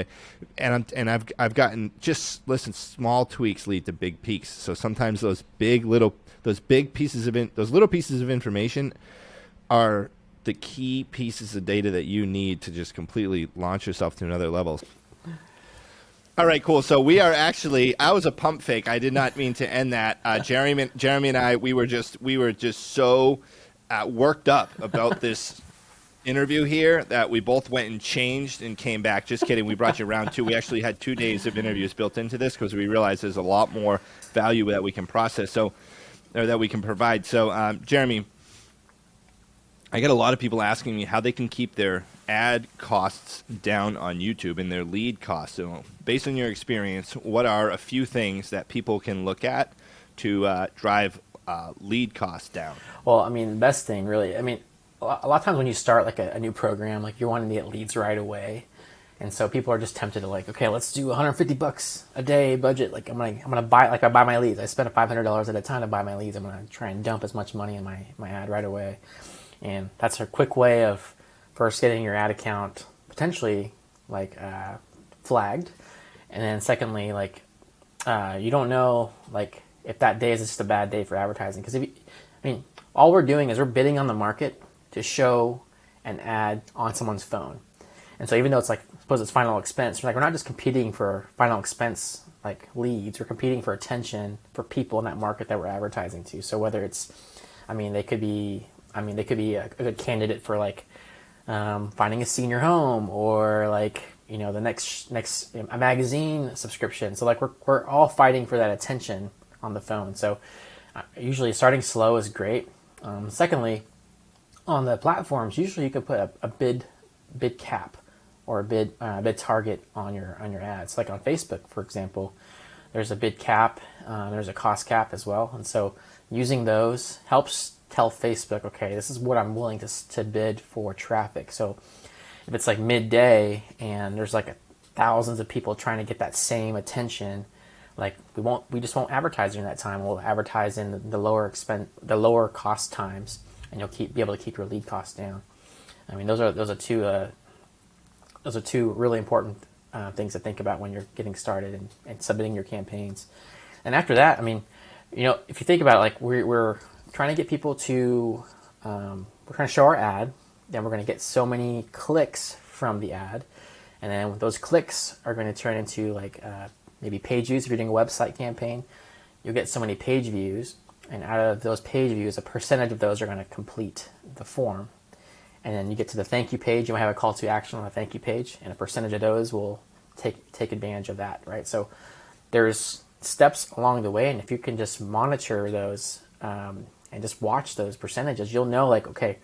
I've gotten, just listen, small tweaks lead to big peaks. So sometimes those little pieces of information are the key pieces of data that you need to just completely launch yourself to another level. All right, cool. So we are actually, I was a pump fake. I did not mean to end that. Jeremy and I, we were just so worked up about this interview here that we both went and changed and came back. Just kidding. We brought you round two. We actually had 2 days of interviews built into this, because we realized there's a lot more value that we can process, or that we can provide. So, Jeremy, I get a lot of people asking me how they can keep their ad costs down on YouTube and their lead costs. So based on your experience, what are a few things that people can look at to drive lead costs down? Well, the best thing really, a lot of times when you start like a new program, like you're wanting to get leads right away. And so people are just tempted to like, okay, let's do $150 a day budget. Like I'm gonna buy, like I buy my leads. I spend $500 at a time to buy my leads. I'm gonna try and dump as much money in my ad right away. And that's a quick way of first getting your ad account potentially like flagged, and then secondly, like you don't know like if that day is just a bad day for advertising, because all we're doing is we're bidding on the market to show an ad on someone's phone. And so even though it's like, suppose it's final expense, we're not just competing for final expense like leads. We're competing for attention for people in that market that we're advertising to. So whether it's, they could be a good candidate for like finding a senior home, or like, the next a magazine subscription. So like we're all fighting for that attention on the phone. So usually starting slow is great. Secondly, on the platforms, usually you can put a bid cap or a bid target on your ads. Like on Facebook, for example, there's a bid cap, there's a cost cap as well, and so using those helps tell Facebook, okay, this is what I'm willing to bid for traffic. So if it's like midday and there's like thousands of people trying to get that same attention, like we just won't advertise during that time. We'll advertise in the lower cost times, and you'll be able to keep your lead costs down. Those are two really important things to think about when you're getting started and submitting your campaigns. And after that, if you think about it, like we're trying to get people to, we're trying to show our ad, then we're going to get so many clicks from the ad, and then those clicks are going to turn into like maybe page views. If you're doing a website campaign, you'll get so many page views, and out of those page views, a percentage of those are going to complete the form. And then you get to the thank you page, you might have a call to action on the thank you page, and a percentage of those will take advantage of that, right? So there's steps along the way, and if you can just monitor those and just watch those percentages, you'll know like, okay,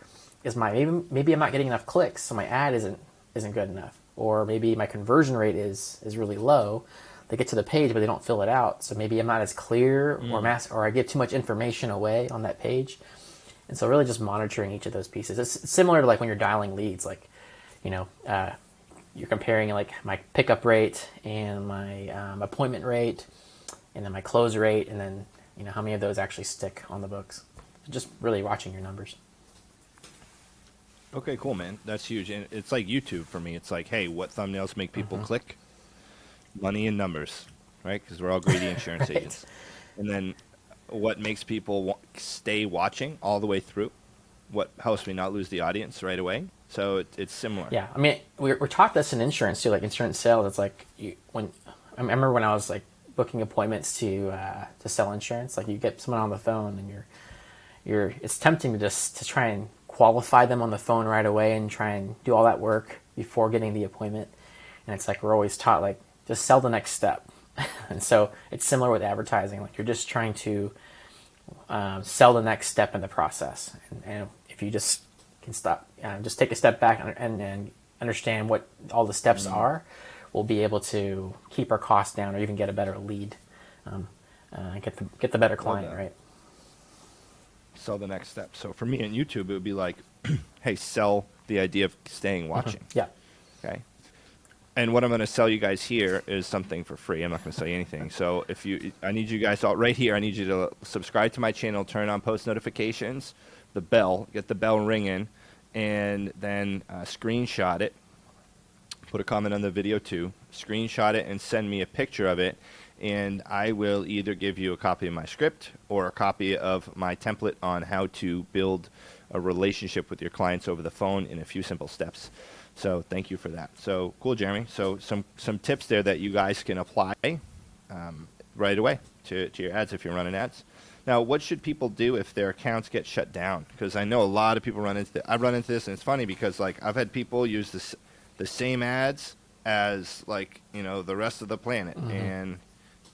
maybe I'm not getting enough clicks, so my ad isn't good enough, or maybe my conversion rate is really low. They get to the page, but they don't fill it out, so maybe I'm not as clear or I give too much information away on that page. And so really just monitoring each of those pieces. It's similar to like when you're dialing leads, like, you're comparing like my pickup rate and my appointment rate, and then my close rate, and then, how many of those actually stick on the books. Just really watching your numbers. Okay, cool, man. That's huge. And it's like YouTube for me. It's like, hey, what thumbnails make people click? Money and numbers, right? Because we're all greedy insurance Right. agents. And then what makes people stay watching all the way through? What helps me not lose the audience right away? So it's similar. Yeah, we're taught this in insurance too, like insurance sales. It's like I remember when I was like booking appointments to sell insurance, like you get someone on the phone and it's tempting to try and qualify them on the phone right away and try and do all that work before getting the appointment. And it's like we're always taught like just sell the next step. And so it's similar with advertising. Like you're just trying to sell the next step in the process. And if you just can stop, just take a step back and understand what all the steps are, we'll be able to keep our costs down or even get a better lead, get the better client, right? Sell the next step. So for me on YouTube, it would be like, hey, sell the idea of staying watching. Yeah. Okay. And what I'm going to sell you guys here is something for free. I'm not going to sell you anything. So I need you guys right here. I need you to subscribe to my channel, turn on post notifications, the bell, get the bell ringing, and then screenshot it. Put a comment on the video too. Screenshot it and send me a picture of it. And I will either give you a copy of my script or a copy of my template on how to build a relationship with your clients over the phone in a few simple steps. So thank you for that. So cool, Jeremy. So some tips there that you guys can apply right away to your ads if you're running ads. Now, what should people do if their accounts get shut down? Because I know a lot of people run into this. I've run into this, and it's funny because like I've had people use the same ads as like the rest of the planet, and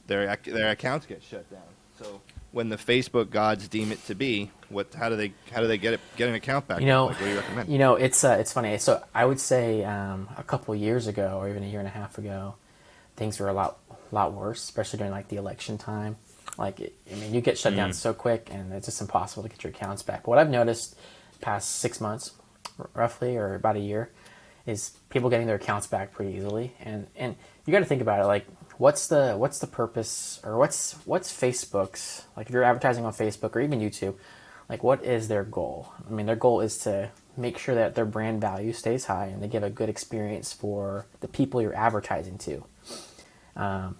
their accounts get shut down. So when the Facebook gods deem it to be, how do they get an account back? Like, what do you recommend? It's funny. So I would say a couple years ago, or even a year and a half ago, things were a lot worse, especially during like the election time. Like you get shut down so quick, and it's just impossible to get your accounts back. But what I've noticed past 6 months, roughly, or about a year, is people getting their accounts back pretty easily. And you got to think about it, like what's the purpose, or what's Facebook's, like if you're advertising on Facebook or even YouTube, like what is their goal? Their goal is to make sure that their brand value stays high and they give a good experience for the people you're advertising to.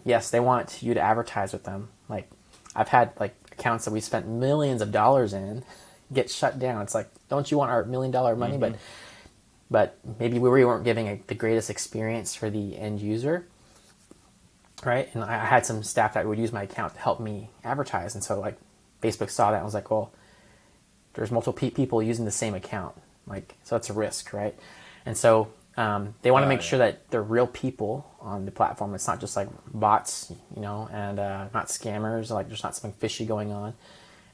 Yes, they want you to advertise with them. Like I've had like accounts that we spent millions of dollars in get shut down. It's like, don't you want our $1 million money? But maybe we weren't giving the greatest experience for the end user. right? And I had some staff that would use my account to help me advertise, and so like Facebook saw that and was like, well, there's multiple people using the same account, like, so that's a risk, right? And so they want to make sure that they're real people on the platform. It's not just like bots, you know, and not scammers. Like there's not something fishy going on.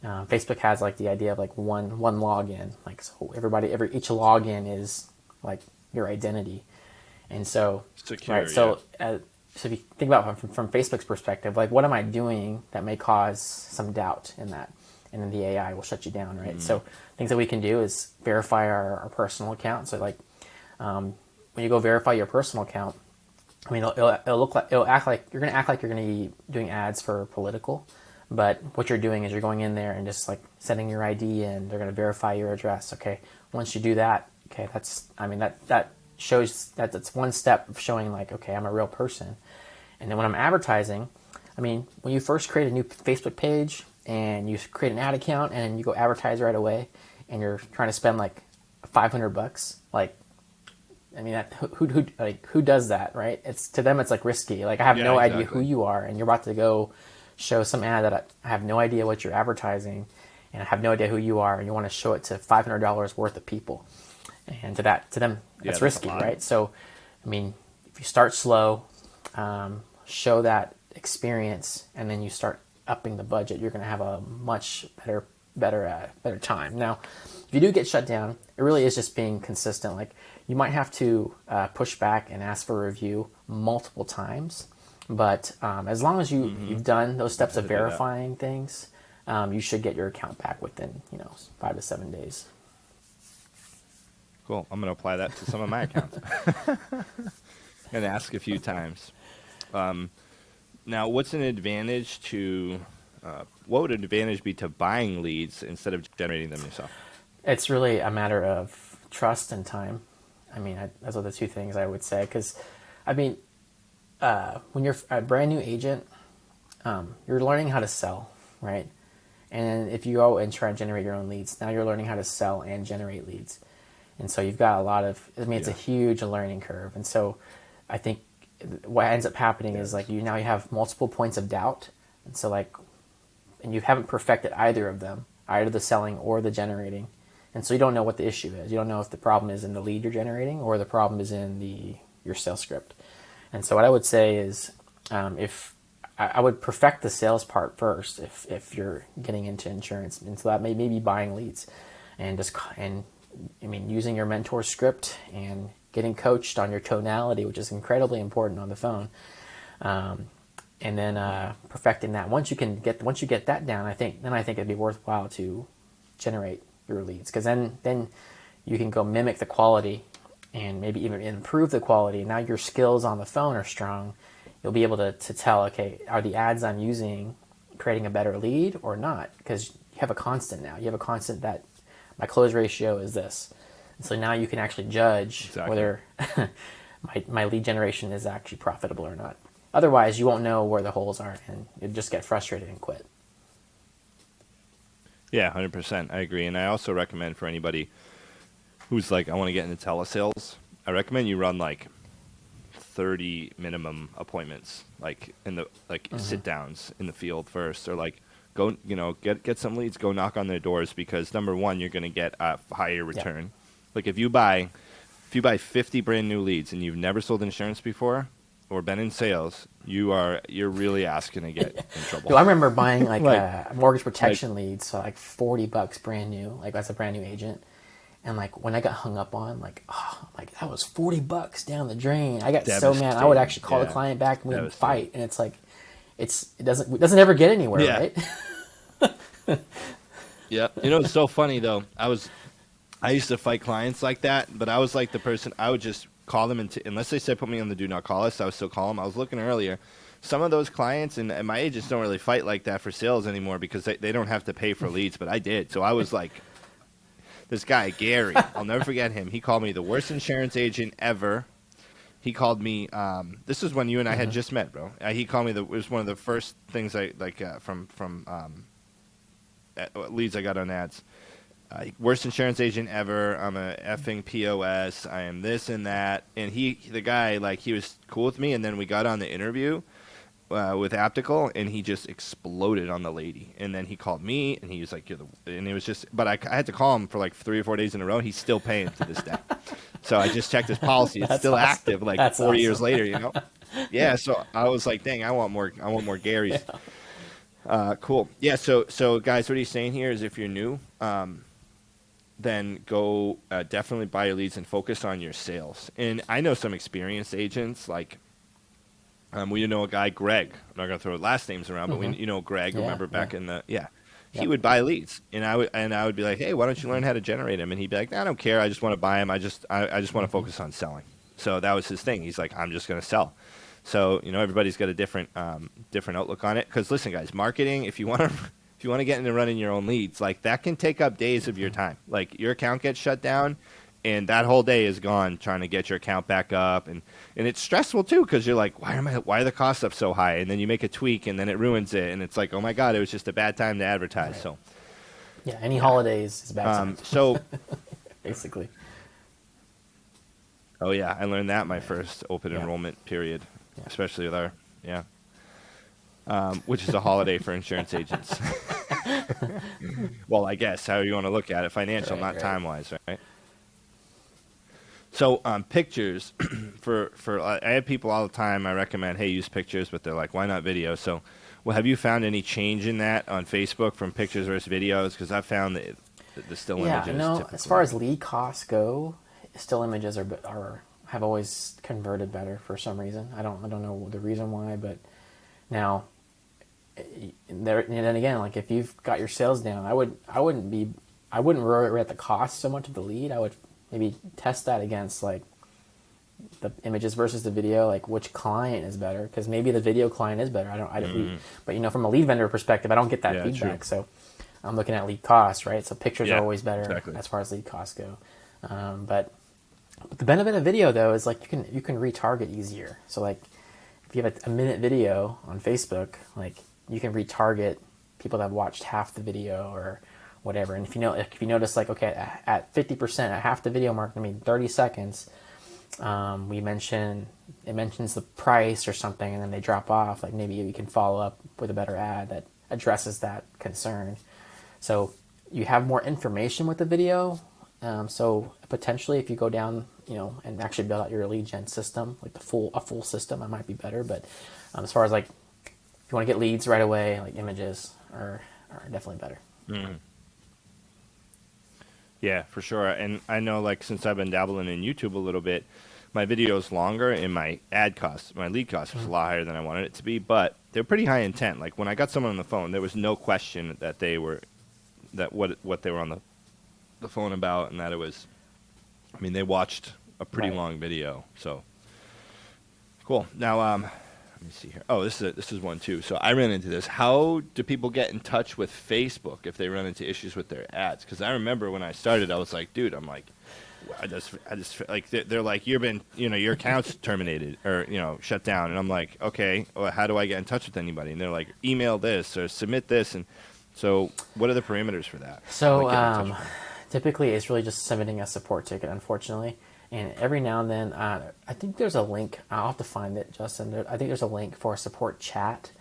Facebook has like the idea of like one login, like so each login is like your identity, and so Secure, right. So if you think about it from Facebook's perspective, like what am I doing that may cause some doubt in that, and then the AI will shut you down, right? So things that we can do is verify our personal account. So like when you go verify your personal account, I mean it'll act like you're going to be doing ads for political. But what you're doing is you're going in there and just like setting your ID in. They're going to verify your address. Okay, once you do that, okay, that shows that's one step of showing like, okay, I'm a real person. And then when I'm advertising, I mean, when you first create a new Facebook page and you create an ad account and you go advertise right away, and you're trying to spend like $500, like, I mean, that who does that, right? It's to them, it's like risky. Like I have no idea who you are, and you're about to go show some ad that I have no idea what you're advertising, and I have no idea who you are, and you want to show it to $500 worth of people, and to them, that's risky, right? So, I mean, if you start slow, show that experience, and then you start upping the budget, you're going to have a much better time. Now, if you do get shut down, it really is just being consistent. Like you might have to push back and ask for a review multiple times. But as long as you've done those steps of verifying things, you should get your account back within 5 to 7 days. Cool. I'm going to apply that to some of my accounts and ask a few times. Now, what's an advantage to? What would an advantage be to buying leads instead of generating them yourself? It's really a matter of trust and time. I mean, those are the two things I would say. Because, I mean, when you're a brand new agent, you're learning how to sell, right? And if you go and try and generate your own leads, now you're learning how to sell and generate leads. And so you've got a lot of, I mean, it's a huge learning curve. And so I think what ends up happening is like you have multiple points of doubt. And so like, and you haven't perfected either of them, either the selling or the generating. And so you don't know what the issue is. You don't know if the problem is in the lead you're generating or the problem is in your sales script. And so what I would say is, if I would perfect the sales part first, if you're getting into insurance, and so that may be buying leads, and using your mentor script and getting coached on your tonality, which is incredibly important on the phone, and then perfecting that. Once you get that down, I think it'd be worthwhile to generate your leads, because then you can go mimic the quality and maybe even improve the quality. Now your skills on the phone are strong. You'll be able to tell, okay, are the ads I'm using creating a better lead or not? Because you have a constant now. You have a constant that my close ratio is this. And so now you can actually judge whether my lead generation is actually profitable or not. Otherwise, you won't know where the holes are, and you'll just get frustrated and quit. Yeah, 100%. I agree. And I also recommend for anybody who's like, I want to get into telesales, I recommend you run like 30 minimum appointments, like sit downs in the field first, or like go, get some leads, go knock on their doors, because number one, you're going to get a higher return. Like if you buy 50 brand new leads and you've never sold insurance before or been in sales, you're really asking to get in trouble. Dude, I remember buying like mortgage protection leads, so like $40 brand new, like as a brand new agent. And like when I got hung up on, like that was $40 down the drain. I got so mad. I would actually call the client back and we would fight. And it's like, it doesn't ever get anywhere, right? Yeah. It's so funny though. I used to fight clients like that, but I was like the person, I would just call them unless they said put me on the do not call list, I would still call them. I was looking earlier. Some of those clients and my agents don't really fight like that for sales anymore, because they don't have to pay for leads, but I did. So I was like, this guy, Gary, I'll never forget him. He called me the worst insurance agent ever. He called me, this was when you and I had just met, bro. He called me, it was one of the first things I, from leads I got on ads. Worst insurance agent ever. I'm a effing POS. I am this and that. And the guy, like, he was cool with me. And then we got on the interview. with Aptical, and he just exploded on the lady. And then he called me, and he was like, and it was just, but I had to call him for like 3 or 4 days in a row, and he's still paying to this day. So I just checked his policy. It's still awesome. active, like That's 4 years awesome. later, you know? Yeah, so I was like, dang, I want more Garys. Cool. Yeah, so guys, what he's saying here is if you're new, then go definitely buy your leads and focus on your sales. And I know some experienced agents, like we know a guy, Greg. I'm not going to throw last names around, but you know Greg. Yeah, Remember back in the he Yep. would buy leads, and I would be like, hey, why don't you learn how to generate them? And he'd be like, I don't care. I just want to buy them. I just want to focus on selling. So that was his thing. He's like, I'm just going to sell. So everybody's got a different outlook on it. Because listen, guys, marketing. If you want to get into running your own leads, like that can take up days of your time. Like your account gets shut down, and that whole day is gone trying to get your account back up, and it's stressful too because you're like, why are the costs up so high? And then you make a tweak, and then it ruins it, and it's like, oh my god, it was just a bad time to advertise. Right. So yeah, any holidays is bad time. So basically. Oh yeah, I learned that my first open enrollment period, especially with our which is a holiday for insurance agents. Well, I guess how you want to look at it, financial, not time-wise, right? So pictures, for I have people all the time. I recommend, hey, use pictures, but they're like, why not video? So, well, have you found any change in that on Facebook from pictures versus videos? Because I've found that the still images. Yeah, no. Typically. As far as lead costs go, still images have always converted better for some reason. I don't know the reason why, but now there, and then again, like if you've got your sales down, I wouldn't rate the cost so much of the lead. I would maybe test that against like the images versus the video, like which client is better, because maybe the video client is better. But from a lead vendor perspective, I don't get that feedback. True. So I'm looking at lead costs, right? So pictures are always better as far as lead costs go. But the benefit of video though is like you can retarget easier. So like if you have a minute video on Facebook, like you can retarget people that have watched half the video or whatever. And if you notice, like, okay, at 50%, at half the video mark, 30 seconds, it mentions the price or something, and then they drop off. Like maybe you can follow up with a better ad that addresses that concern. So you have more information with the video. So potentially, if you go down, and actually build out your lead gen system, like a full system, it might be better. But as far as like, if you want to get leads right away, like images are definitely better. Mm-hmm. Yeah, for sure. And I know, like, since I've been dabbling in YouTube a little bit, my video's longer and my lead cost was a lot higher than I wanted it to be, but they're pretty high intent. Like when I got someone on the phone, there was no question that what they were on the phone about, and that it was, they watched a pretty long video. So cool. Now, let me see here. Oh, this is one too. So I ran into this. How do people get in touch with Facebook if they run into issues with their ads? Because I remember when I started, I was like, dude, I just like they're like, your account's terminated or shut down, and I'm like, okay, well, how do I get in touch with anybody? And they're like, email this or submit this. And so what are the parameters for that? So typically it's really just submitting a support ticket, unfortunately. And every now and then, I think there's a link. I'll have to find it, Justin. I think there's a link for a support chat.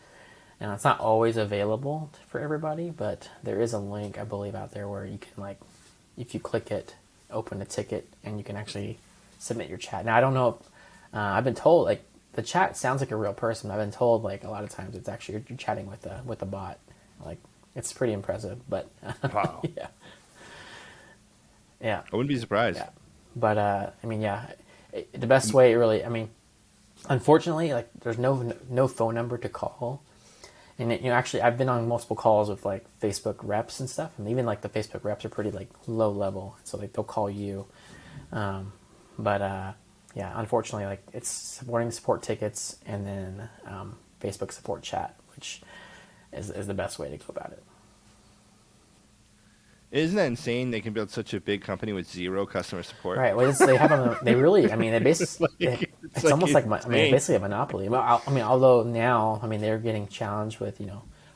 Now, it's not always available for everybody, but there is a link, I believe, out there where you can, like, if you click it, open a ticket, and you can actually submit your chat. Now, I don't know if, I've been told, like, the chat sounds like a real person. I've been told, like, a lot of times it's actually you're chatting with a bot. Like, it's pretty impressive, but wow. Yeah. I wouldn't be surprised. Yeah. But the best way, really, unfortunately, like there's no phone number to call, and actually I've been on multiple calls with like Facebook reps and stuff, and even like the Facebook reps are pretty like low level, so like they'll call you, unfortunately, like it's supporting support tickets and then Facebook support chat, which is the best way to go about it. Isn't that insane? They can build such a big company with zero customer support. Right. Well, they have them. They really. They basically. It's almost like basically a monopoly. Well, although now, they're getting challenged with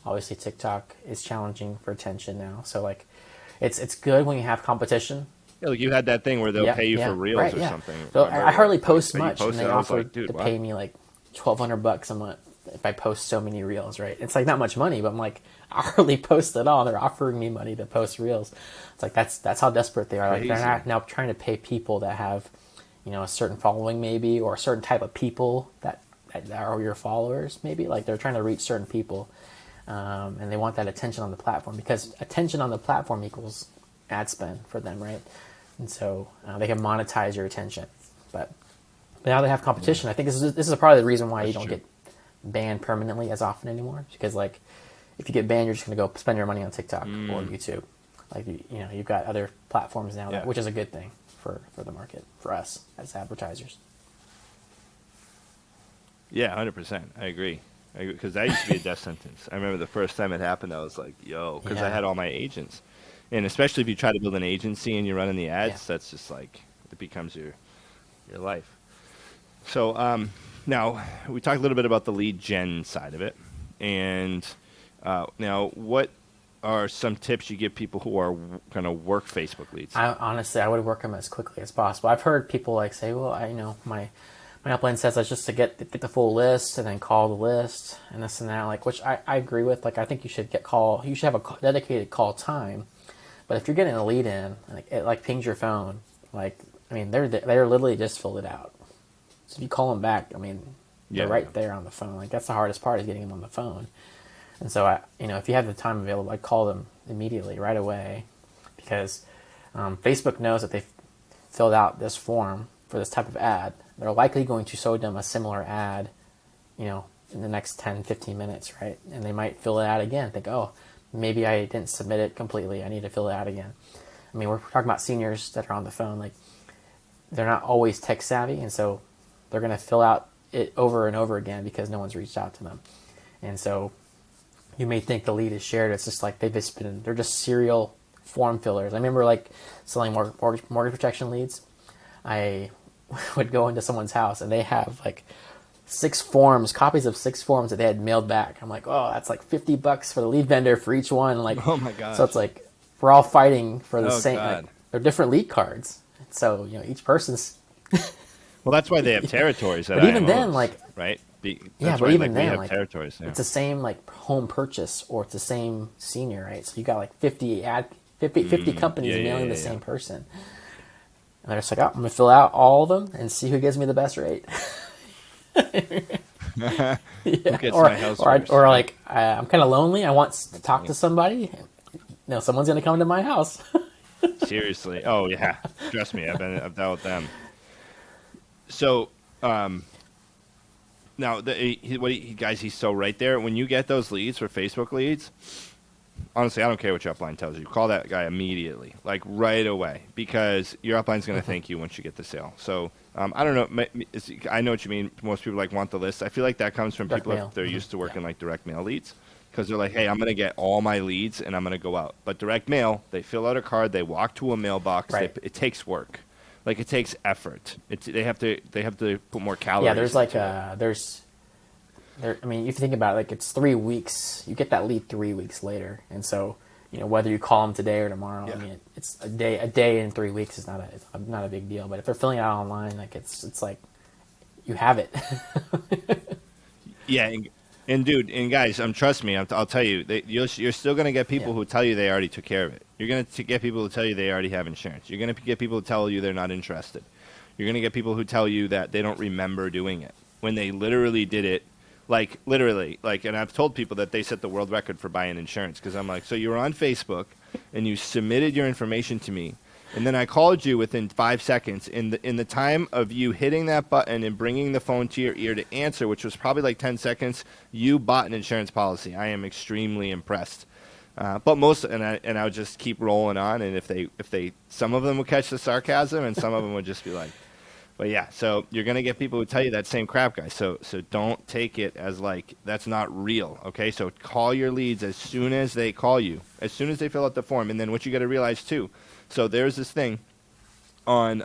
obviously TikTok is challenging for attention now. So like, it's good when you have competition. Yeah, like you had that thing where they'll pay you for reels or something. So I hardly post much, and they offered to pay me like $1,200 a month if I post so many reels, right? It's like not much money, but I'm like, I hardly post at all. They're offering me money to post reels. It's like that's how desperate they are. Like they're Crazy. not now trying to pay people that have, a certain following maybe, or a certain type of people that are your followers maybe. Like they're trying to reach certain people, and they want that attention on the platform, because attention on the platform equals ad spend for them, right? And so they can monetize your attention, but now they have competition. I think this is probably the reason why That's you don't true. get banned permanently as often anymore. Because like, if you get banned, you're just going to go spend your money on TikTok or YouTube. Like you've got other platforms now, Yeah. which is a good thing for the market, for us as advertisers. Yeah, 100%. I agree. Because that used to be a death sentence. I remember the first time it happened, I was like, yo, because I Yeah. had all my agents. And especially if you try to build an agency and you're running the ads, Yeah. that's just like, it becomes your life. So now, we talked a little bit about the lead gen side of it. And now, what are some tips you give people who are going to work Facebook leads? I would work them as quickly as possible. I've heard people like say, well, my upline says that's just to get the full list and then call the list and this and that, like, which I agree with. Like, I think you should have a dedicated call time. But if you're getting a lead in, like it like pings your phone, like, I mean, they're literally just filled it out. So if you call them back, I mean, they're Yeah. right there on the phone. Like that's the hardest part, is getting them on the phone. And so if you have the time available, I'd call them immediately, right away, because Facebook knows that they've filled out this form for this type of ad. They're likely going to show them a similar ad, in the next 10, 15 minutes, right? And they might fill it out again, think, oh, maybe I didn't submit it completely. I need to fill it out again. I mean, we're talking about seniors that are on the phone. Like, they're not always tech savvy, and so they're going to fill out it over and over again because no one's reached out to them. And so you may think the lead is shared. It's just like they're just serial form fillers. I remember like selling mortgage protection leads. I would go into someone's house and they have like copies of 6 forms that they had mailed back. I'm like, oh, that's like $50 for the lead vendor for each one. Like, Oh my gosh. so it's like we're all fighting for the Oh, same. God. Like, they're different lead cards. So each person's. Well, that's why they have territories. But even then, like, right? Yeah, That's but why, even we then, have like, territories. Yeah. it's the same like home purchase, or it's the same senior, right? So you got like 50 companies mailing the same person. And they're just like, oh, I'm going to fill out all of them and see who gives me the best rate. Yeah. Who gets Or, my house or, first? or like, I'm kind of lonely. I want to talk to somebody. No, someone's going to come to my house. Seriously. Oh yeah. Trust me, I've dealt with them. So, now guys, he's so right there. When you get those leads for Facebook leads, honestly, I don't care what your upline tells you. Call that guy immediately, like right away, because your upline's going to thank you once you get the sale. So I don't know. I know what you mean. Most people want the list. I feel like that comes from Direct people mail. if they're used to working like direct mail leads, because they're like, hey, I'm going to get all my leads and I'm going to go out. But direct mail, they fill out a card, they walk to a mailbox. Right. It takes work. Like, it takes effort. They have to put more calories. Yeah, there's like into it. I mean, if you think about it, like, it's 3 weeks. You get that lead 3 weeks later, and so whether you call them today or tomorrow, I mean, it's a day in 3 weeks is not a big deal. But if they're filling it out online, like, it's like you have it. Yeah, and dude, and guys, trust me, I'll tell you, you're still gonna get people who tell you they already took care of it. You're gonna get people who tell you they already have insurance. You're gonna get people who tell you they're not interested. You're gonna get people who tell you that they don't remember doing it when they literally did it. Like, literally, like, and I've told people that they set the world record for buying insurance, because I'm like, so you were on Facebook and you submitted your information to me, and then I called you within 5 seconds. In the time of you hitting that button and bringing the phone to your ear to answer, which was probably like 10 seconds, you bought an insurance policy. I am extremely impressed. But I would just keep rolling on, and if they some of them would catch the sarcasm, and some of them would just be like, but yeah, so you're gonna get people who tell you that same crap, guys. So don't take it as like that's not real, okay? So call your leads as soon as they call you, as soon as they fill out the form. And then what you got to realize too, so there's this thing on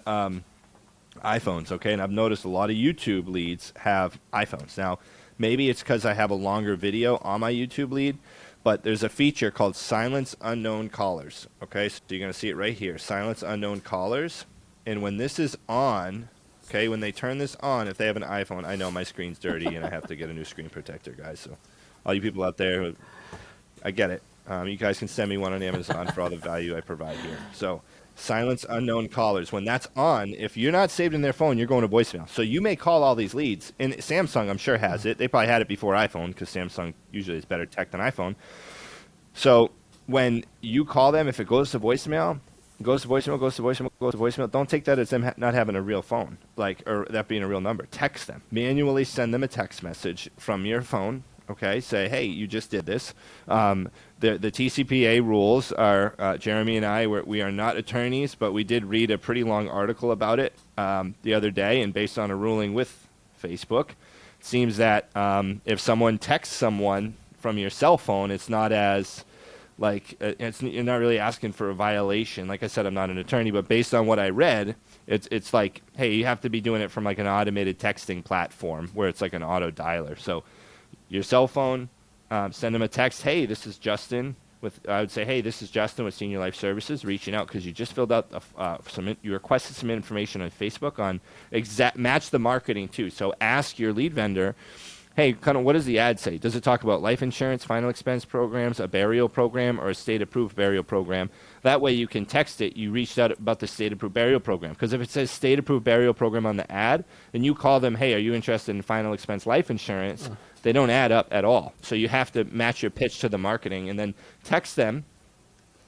iPhones, okay? And I've noticed a lot of YouTube leads have iPhones. Now, maybe it's because I have a longer video on my YouTube lead, but there's a feature called Silence Unknown Callers, okay? So you're gonna see it right here, Silence Unknown Callers. And when this is on, Okay, when they turn this on, if they have an iPhone, I know my screen's dirty and I have to get a new screen protector, guys. So, all you people out there, I get it. You guys can send me one on Amazon for all the value I provide here. So, silence unknown callers. When that's on, if you're not saved in their phone, you're going to voicemail. So you may call all these leads, and Samsung, I'm sure, has it. They probably had it before iPhone because Samsung usually is better tech than iPhone. So when you call them, if it goes to voicemail, goes to voicemail, goes to voicemail, goes to voicemail, don't take that as them not having a real phone, or that being a real number. Text them. Manually send them a text message from your phone. Okay, say, hey, you just did this. The TCPA rules are, Jeremy and I, we are not attorneys, but we did read a pretty long article about it the other day, and based on a ruling with Facebook, it seems that if someone texts someone from your cell phone, it's not as you're not really asking for a violation. Like I said, I'm not an attorney, but based on what I read, it's like, hey, you have to be doing it from like an automated texting platform where it's like an auto dialer. So your cell phone, send them a text. Hey, this is Justin. I would say, hey, this is Justin with Senior Life Services reaching out because you just filled out you requested some information on Facebook on match the marketing too. So ask your lead vendor, hey, kind of what does the ad say? Does it talk about life insurance, final expense programs, a burial program, or a state-approved burial program? That way you can text it. You reached out about the state-approved burial program. Because if it says state-approved burial program on the ad, then you call them, hey, are you interested in final expense life insurance? They don't add up at all. So you have to match your pitch to the marketing and then text them.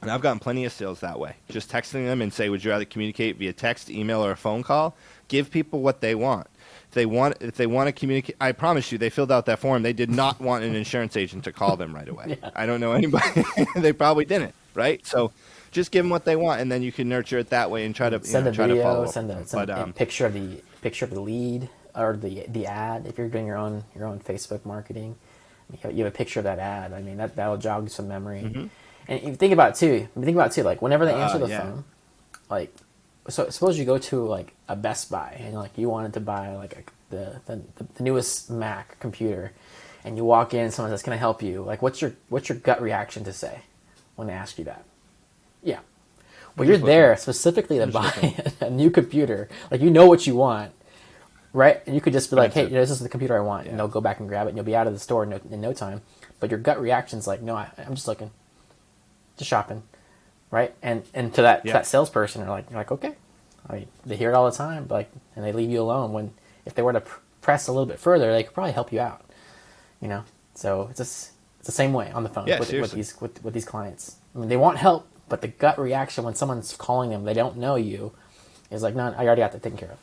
And I've gotten plenty of sales that way. Just texting them and say, would you rather communicate via text, email, or a phone call? Give people what they want. If they want to communicate, I promise you, they filled out that form. They did not want an insurance agent to call them right away. Yeah. I don't know anybody. They probably didn't, right? So just give them what they want, and then you can nurture it that way and try to send a try video, to follow up. send a picture of the lead or the ad. If you're doing your own Facebook marketing, you have a picture of that ad. I mean, that'll jog some memory. Mm-hmm. And you think about it too, like whenever they answer the phone, like. So suppose you go to like a Best Buy and like you wanted to buy like the newest Mac computer, and you walk in, someone says, "Can I help you?" Like, what's your gut reaction to say when they ask you that? Yeah, well, you're there specifically to buy a new computer. Like, you know what you want, right? And you could just be like, "Hey, this is the computer I want," and they'll go back and grab it, and you'll be out of the store in no time. But your gut reaction's like, "No, I'm just looking, just shopping." Right, and to that salesperson, you're like, okay, I mean, they hear it all the time, and they leave you alone. When if they were to press a little bit further, they could probably help you out. So it's the same way on the phone with these clients. I mean, they want help, but the gut reaction when someone's calling them, they don't know you, is like, no, I already got that taken care of.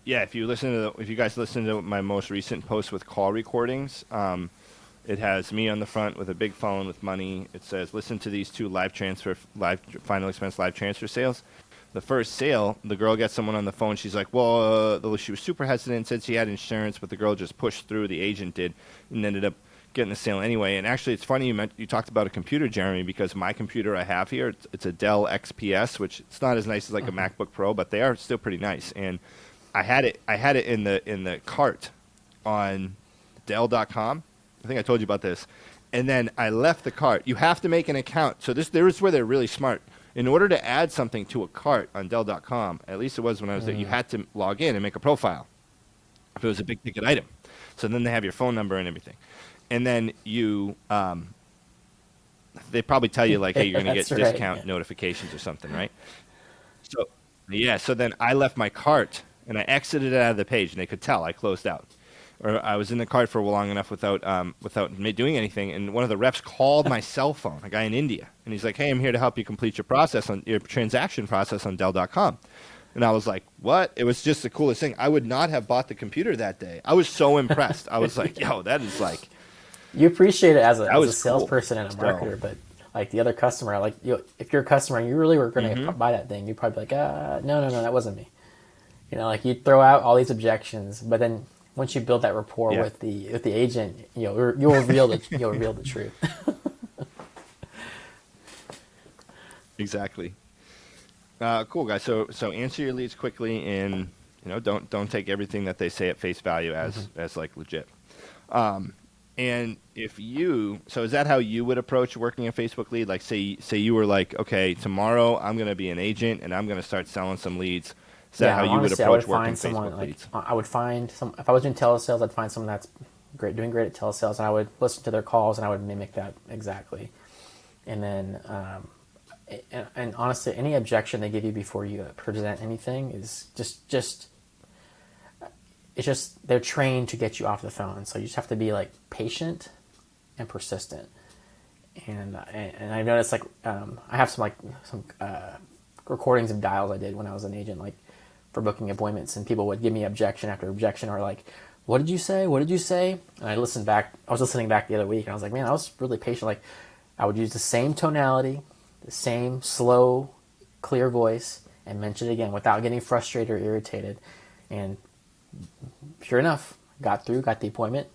Yeah, if you guys listen to my most recent post with call recordings. It has me on the front with a big phone with money. It says, listen to these two final expense live transfer sales. The first sale, the girl gets someone on the phone. She's like, well, she was super hesitant, said she had insurance, but the girl just pushed through. The agent did, and ended up getting the sale anyway. And actually, it's funny you talked about a computer, Jeremy, because my computer I have here, it's a Dell XPS, which it's not as nice as like a MacBook Pro, but they are still pretty nice. And I had it in the cart on Dell.com. I think I told you about this. And then I left the cart. You have to make an account. So there is where they're really smart. In order to add something to a cart on Dell.com, at least it was when I was there, you had to log in and make a profile if it was a big ticket item. So then they have your phone number and everything. And then they probably tell you like, hey, you're going to get discount notifications or something, right? So then I left my cart and I exited out of the page, and they could tell I closed out. Or I was in the cart for long enough without doing anything, and one of the reps called my cell phone, a guy in India, and he's like, "Hey, I'm here to help you complete your transaction process on Dell.com." And I was like, "What?" It was just the coolest thing. I would not have bought the computer that day. I was so impressed. I was like, "Yo, that is like." You appreciate it as a salesperson and a marketer, but like the other customer, like if you're a customer and you really were going to buy that thing, you'd probably be like, no, that wasn't me. Like you'd throw out all these objections, but then. Once you build that rapport with the agent, you'll reveal the truth. Exactly. Cool, guys. So answer your leads quickly, and don't take everything that they say at face value as like legit. And so is that how you would approach working a Facebook lead? Like say you were like, okay, tomorrow I'm going to be an agent and I'm going to start selling some leads. Is that Yeah, how you would honestly, I would approach working find someone Facebook like leads? I would find some. If I was doing telesales, I'd find someone that's great, doing great at telesales, and I would listen to their calls and I would mimic that exactly. And then, and honestly, any objection they give you before you present anything is just it's just they're trained to get you off the phone. So you just have to be like patient and persistent. And I noticed like I have some recordings of dials I did when I was an agent, like for booking appointments, and people would give me objection after objection, or like, "What did you say? What did you say?" And I listened back. I was listening back the other week, and I was like, "Man, I was really patient." Like, I would use the same tonality, the same slow, clear voice, and mention it again without getting frustrated or irritated. And sure enough, got through, got the appointment,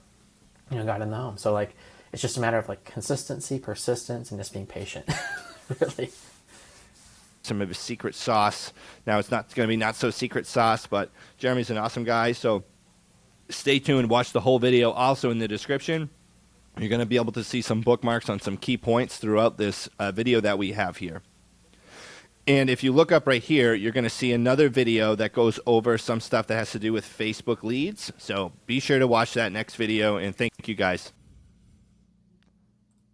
got in the home. So like, it's just a matter of like consistency, persistence, and just being patient. Really. Some of his secret sauce. Now it's not going to be not so secret sauce, but Jeremy's an awesome guy. So stay tuned. Watch the whole video. Also in the description, you're going to be able to see some bookmarks on some key points throughout this video that we have here. And if you look up right here, you're going to see another video that goes over some stuff that has to do with Facebook leads. So be sure to watch that next video, and thank you guys.